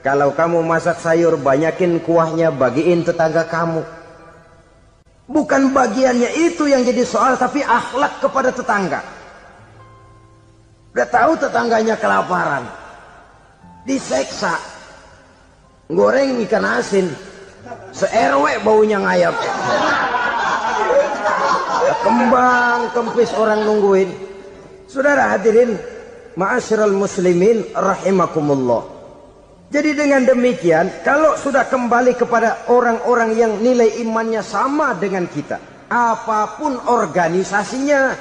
Kalau kamu masak sayur, banyakin kuahnya, bagiin tetangga kamu. Bukan bagiannya itu yang jadi soal, tapi akhlak kepada tetangga. Udah tahu tetangganya kelaparan, diseksa, goreng ikan asin, se-RW baunya ngayap, kembang kempis orang nungguin. Saudara hadirin ma'asyiral muslimin rahimakumullah. Jadi dengan demikian, kalau sudah kembali kepada orang-orang yang nilai imannya sama dengan kita, apapun organisasinya,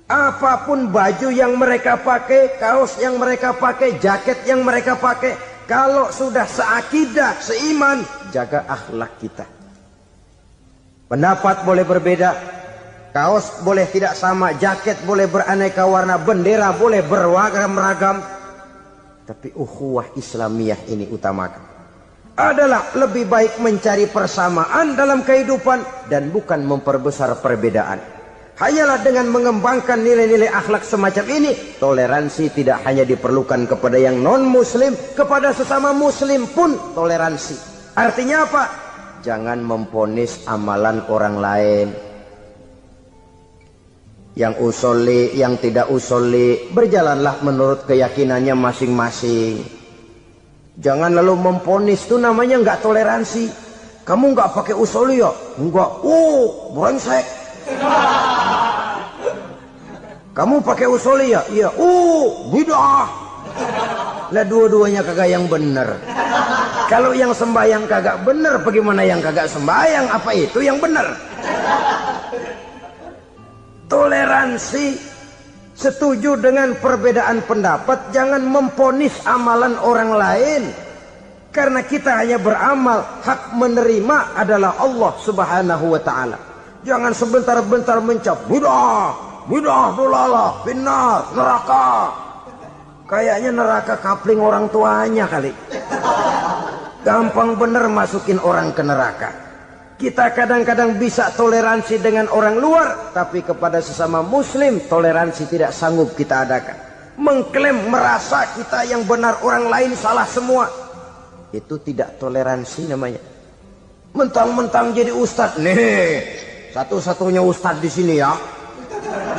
apapun baju yang mereka pakai, kaos yang mereka pakai, jaket yang mereka pakai, kalau sudah seakidah, seiman, jaga akhlak kita. Pendapat boleh berbeda, kaos boleh tidak sama, jaket boleh beraneka warna, bendera boleh beragam-ragam, tapi ukhuwah Islamiyah ini utamakan. Adalah lebih baik mencari persamaan dalam kehidupan dan bukan memperbesar perbedaan. Hanyalah dengan mengembangkan nilai-nilai akhlak semacam ini, toleransi tidak hanya diperlukan kepada yang non-muslim, kepada sesama muslim pun toleransi. Artinya apa? Jangan memponis amalan orang lain. Yang usoli, yang tidak usoli, berjalanlah menurut keyakinannya masing-masing. Jangan lalu memponis, itu namanya nggak toleransi. Kamu nggak pakai usoli ya? Enggak. Brengsek. Kamu pakai usoli ya? Iya. Bidah. Lah dua-duanya kagak yang benar. Kalau yang sembahyang kagak benar, bagaimana yang kagak sembahyang? Apa itu yang benar? Toleransi, setuju dengan perbedaan pendapat, jangan memponis amalan orang lain. Karena kita hanya beramal, hak menerima adalah Allah Subhanahu wa ta'ala. Jangan sebentar-bentar mencap bidah, dolalah, finnar, neraka. Kayaknya neraka kapling orang tuanya kali. Gampang bener masukin orang ke neraka. Kita kadang-kadang bisa toleransi dengan orang luar, tapi kepada sesama muslim toleransi tidak sanggup kita adakan. Mengklaim merasa kita yang benar, orang lain salah semua, itu tidak toleransi namanya. Mentang-mentang jadi ustadz, nih satu-satunya ustadz di sini ya,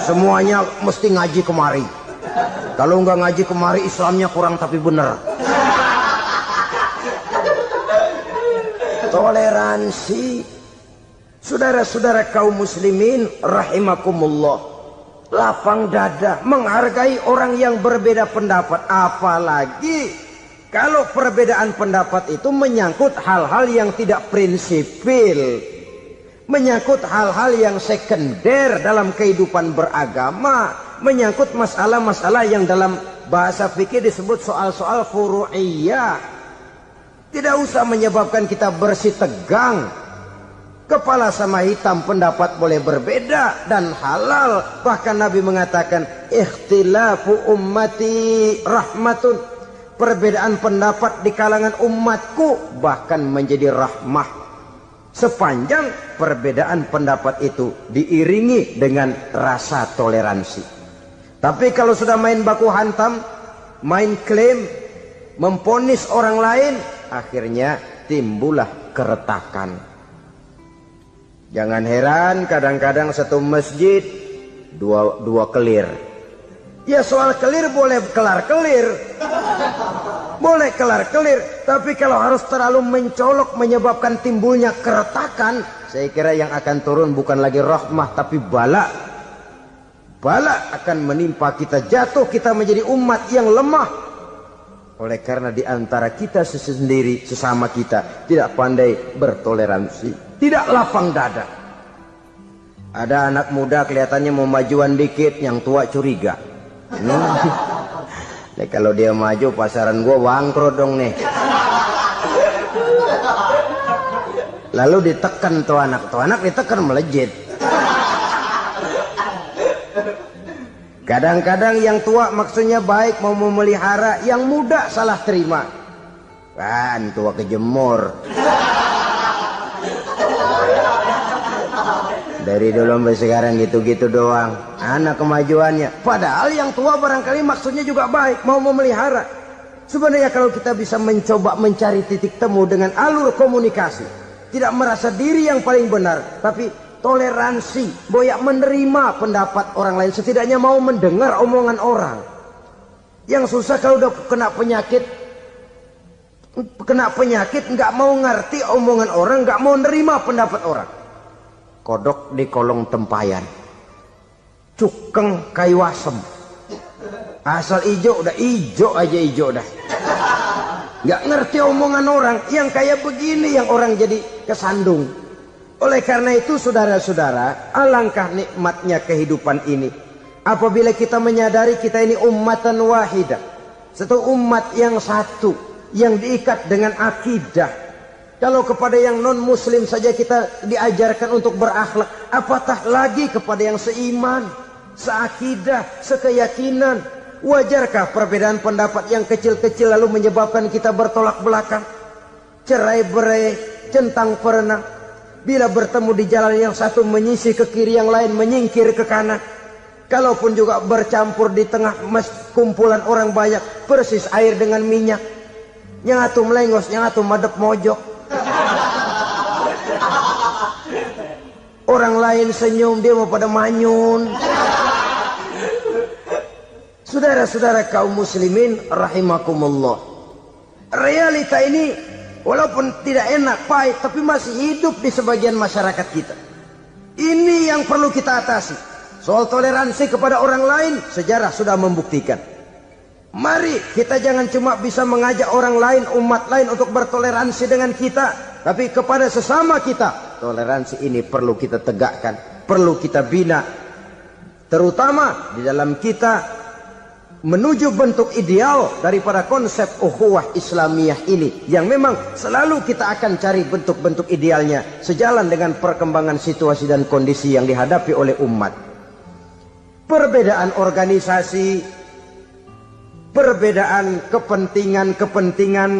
semuanya mesti ngaji kemari. Kalau nggak ngaji kemari, Islamnya kurang tapi benar. Toleransi, saudara-saudara kaum muslimin rahimakumullah, lapang dada menghargai orang yang berbeda pendapat, apalagi kalau perbedaan pendapat itu menyangkut hal-hal yang tidak prinsipil, menyangkut hal-hal yang sekunder dalam kehidupan beragama, menyangkut masalah-masalah yang dalam bahasa fikih disebut soal-soal furu'iyah. Tidak usah menyebabkan kita bersih tegang. Kepala sama hitam, pendapat boleh berbeda dan halal. Bahkan Nabi mengatakan, ikhtilafu ummati rahmatun. Perbedaan pendapat di kalangan umatku bahkan menjadi rahmah. Sepanjang perbedaan pendapat itu diiringi dengan rasa toleransi. Tapi kalau sudah main baku hantam, main klaim, memponis orang lain, akhirnya timbullah keretakan. Jangan heran kadang-kadang satu masjid dua kelir. Ya soal kelir boleh kelar-kelir, boleh kelar-kelir, tapi kalau harus terlalu mencolok menyebabkan timbulnya keretakan, saya kira yang akan turun bukan lagi rahmah tapi bala. Bala akan menimpa kita, jatuh kita menjadi umat yang lemah. Oleh karena di antara kita sendiri, sesama kita tidak pandai bertoleransi, tidak lapang dada. Ada anak muda kelihatannya mau majuan dikit, yang tua curiga. Nih kalau dia maju pasaran gua bangkrut dong nih. Lalu ditekan tuh anak ditekan melejit. Kadang-kadang yang tua maksudnya baik, mau memelihara, yang muda salah terima. Kan tua kejemur. Dari dulu sampai sekarang gitu-gitu doang. Anak kemajuannya. Padahal yang tua barangkali maksudnya juga baik, mau memelihara. Sebenarnya kalau kita bisa mencoba mencari titik temu dengan alur komunikasi, tidak merasa diri yang paling benar, tapi toleransi, boyak menerima pendapat orang lain, setidaknya mau mendengar omongan orang. Yang susah kalau udah kena penyakit nggak mau ngerti omongan orang, nggak mau nerima pendapat orang. Kodok di kolong tempayan, cukeng kayu asem, asal ijo udah ijo aja ijo dah. Nggak ngerti omongan orang, yang kayak begini yang orang jadi kesandung. Oleh karena itu saudara-saudara, alangkah nikmatnya kehidupan ini apabila kita menyadari kita ini ummatan wahidah, satu umat yang satu, yang diikat dengan akidah. Kalau kepada yang non muslim saja kita diajarkan untuk berakhlak, apatah lagi kepada yang seiman, seakidah, sekeyakinan. Wajarkah perbedaan pendapat yang kecil-kecil lalu menyebabkan kita bertolak belakang, cerai-berai, centang perenang? Bila bertemu di jalan yang satu menyisih ke kiri, yang lain menyingkir ke kanan. Kalaupun juga bercampur di tengah kumpulan orang banyak, persis air dengan minyak. Yang atu melengos, yang atu madep mojok. Orang lain senyum, dia mau pada manyun. Saudara-saudara kaum muslimin rahimakumullah, realita ini walaupun tidak enak, pahit, tapi masih hidup di sebagian masyarakat kita. Ini yang perlu kita atasi. Soal toleransi kepada orang lain, sejarah sudah membuktikan. Mari kita jangan cuma bisa mengajak orang lain, umat lain untuk bertoleransi dengan kita, tapi kepada sesama kita. Toleransi ini perlu kita tegakkan, perlu kita bina. Terutama di dalam kita menuju bentuk ideal daripada konsep ukhuwah Islamiyah ini, yang memang selalu kita akan cari bentuk-bentuk idealnya sejalan dengan perkembangan situasi dan kondisi yang dihadapi oleh umat. Perbedaan organisasi, perbedaan kepentingan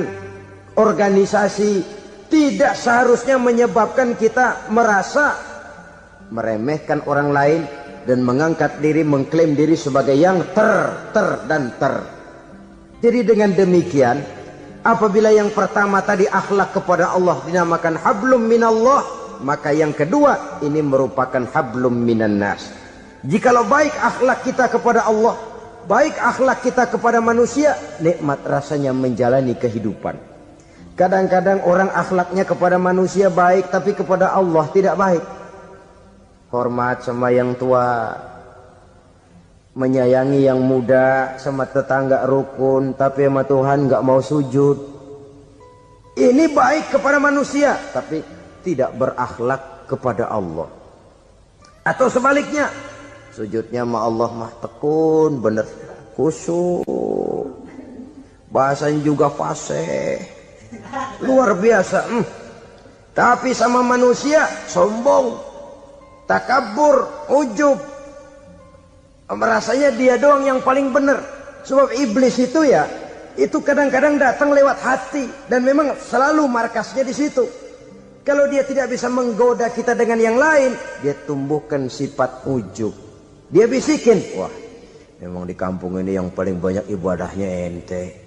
organisasi tidak seharusnya menyebabkan kita merasa meremehkan orang lain dan mengangkat diri, mengklaim diri sebagai yang ter. Jadi dengan demikian, apabila yang pertama tadi akhlak kepada Allah dinamakan hablum minallah, maka yang kedua ini merupakan hablum minan nas. Jikalau baik akhlak kita kepada Allah, baik akhlak kita kepada manusia, nikmat rasanya menjalani kehidupan. Kadang-kadang orang akhlaknya kepada manusia baik, tapi kepada Allah tidak baik. Hormat sama yang tua, menyayangi yang muda, sama tetangga rukun, tapi sama Tuhan nggak mau sujud. Ini baik kepada manusia, tapi tidak berakhlak kepada Allah. Atau sebaliknya, sujudnya sama Allah mah tekun, bener, khusyuk, bahasanya juga fasih, luar biasa. Tapi sama manusia sombong, takabur, ujub, merasanya dia doang yang paling benar. Sebab iblis itu ya, itu kadang-kadang datang lewat hati, dan memang selalu markasnya di situ. Kalau dia tidak bisa menggoda kita dengan yang lain, dia tumbuhkan sifat ujub. Dia bisikin, wah memang di kampung ini yang paling banyak ibadahnya ente,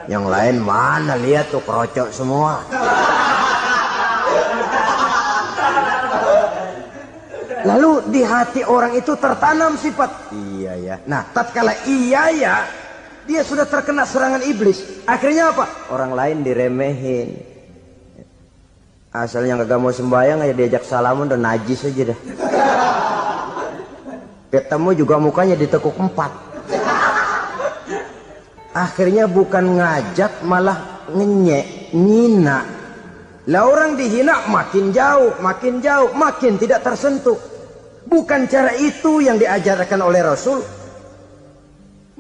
yang lain mana, lihat tuh kerocok semua. Lalu di hati orang itu tertanam sifat iya ya. Nah, tatkala iya ya, dia sudah terkena serangan iblis. Akhirnya apa? Orang lain diremehin. Asalnya kagak mau sembahyang aja diajak salaman udah najis aja dah. Ketemu juga mukanya ditekuk 4. Akhirnya bukan ngajak malah ngenyek, ngina. Lah orang dihina makin jauh, makin tidak tersentuh. Bukan cara itu yang diajarkan oleh Rasul.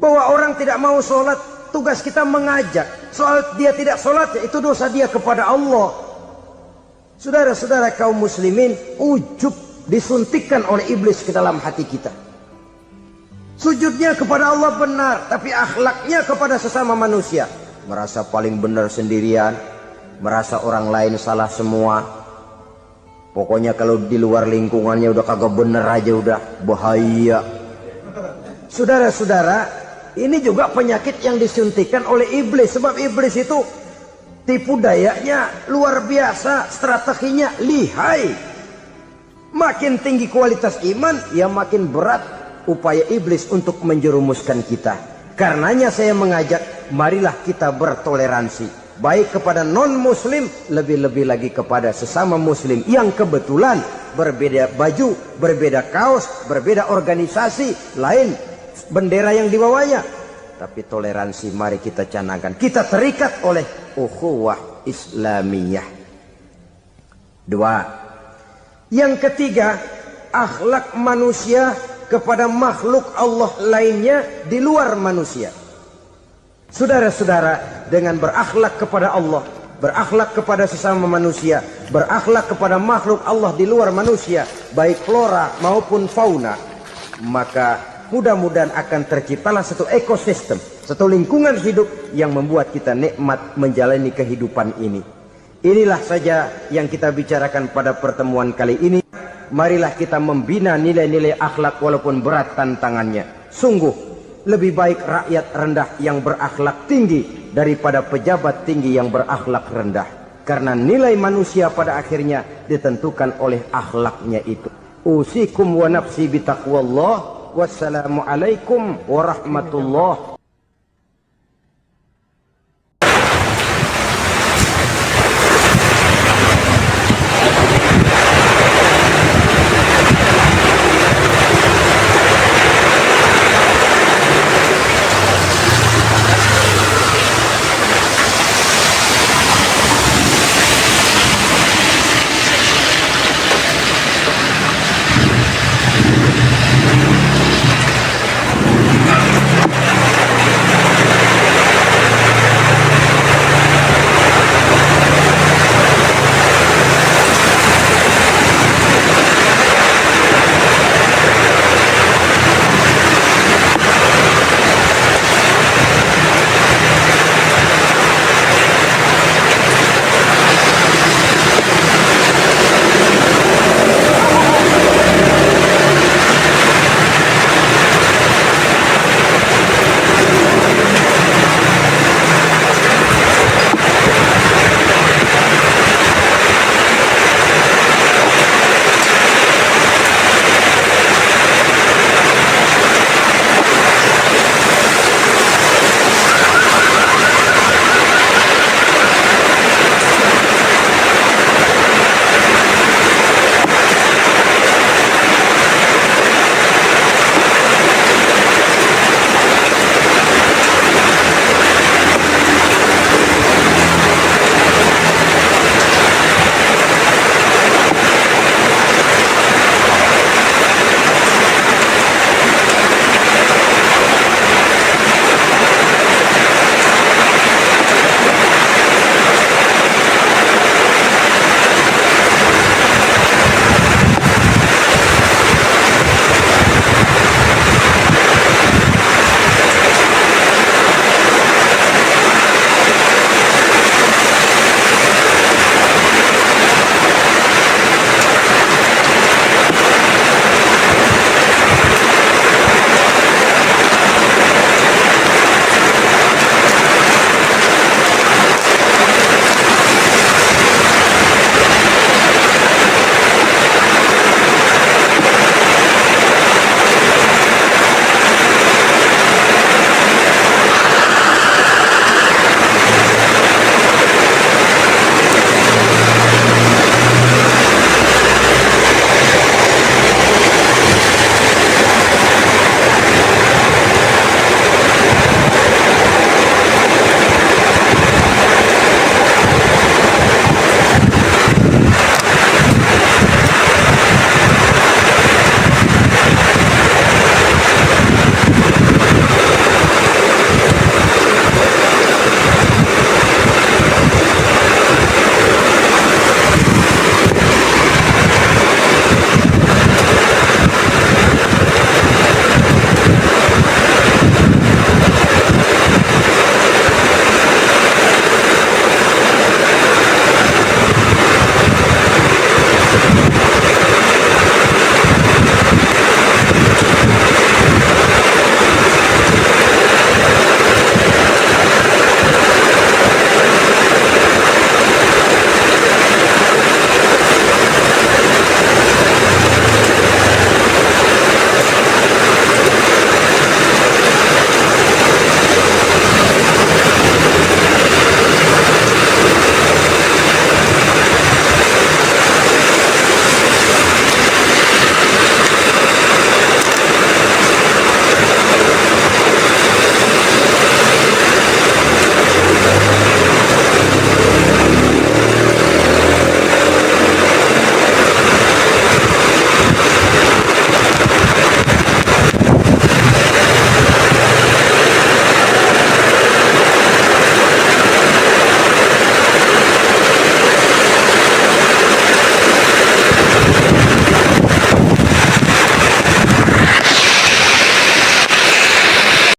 Bahwa orang tidak mau sholat, tugas kita mengajak. Soal dia tidak sholat, itu dosa dia kepada Allah. Saudara-saudara kaum muslimin, ujub disuntikkan oleh iblis ke dalam hati kita. Sujudnya kepada Allah benar, tapi akhlaknya kepada sesama manusia. Merasa paling benar sendirian, merasa orang lain salah semua. Pokoknya kalau di luar lingkungannya udah kagak bener aja udah bahaya. Saudara-saudara, ini juga penyakit yang disuntikan oleh iblis. Sebab iblis itu tipu dayanya luar biasa, strateginya lihai. Makin tinggi kualitas iman, ya makin berat upaya iblis untuk menjerumuskan kita. Karenanya saya mengajak, marilah kita bertoleransi, baik kepada non-muslim, lebih-lebih lagi kepada sesama muslim yang kebetulan berbeda baju, berbeda kaos, berbeda organisasi, lain bendera yang dibawanya. Tapi toleransi mari kita canangkan. Kita terikat oleh ukhuwah Islamiyah. 2. Yang ketiga, akhlak manusia kepada makhluk Allah lainnya di luar manusia. Saudara-saudara, dengan berakhlak kepada Allah, berakhlak kepada sesama manusia, berakhlak kepada makhluk Allah di luar manusia, baik flora maupun fauna, maka mudah-mudahan akan terciptalah satu ekosistem, satu lingkungan hidup yang membuat kita nikmat menjalani kehidupan ini. Inilah saja yang kita bicarakan pada pertemuan kali ini. Marilah kita membina nilai-nilai akhlak walaupun berat tantangannya. Sungguh lebih baik rakyat rendah yang berakhlak tinggi daripada pejabat tinggi yang berakhlak rendah. Karena nilai manusia pada akhirnya ditentukan oleh akhlaknya itu. Usikum wa nafsi bitaqwallah. Wassalamualaikum warahmatullahi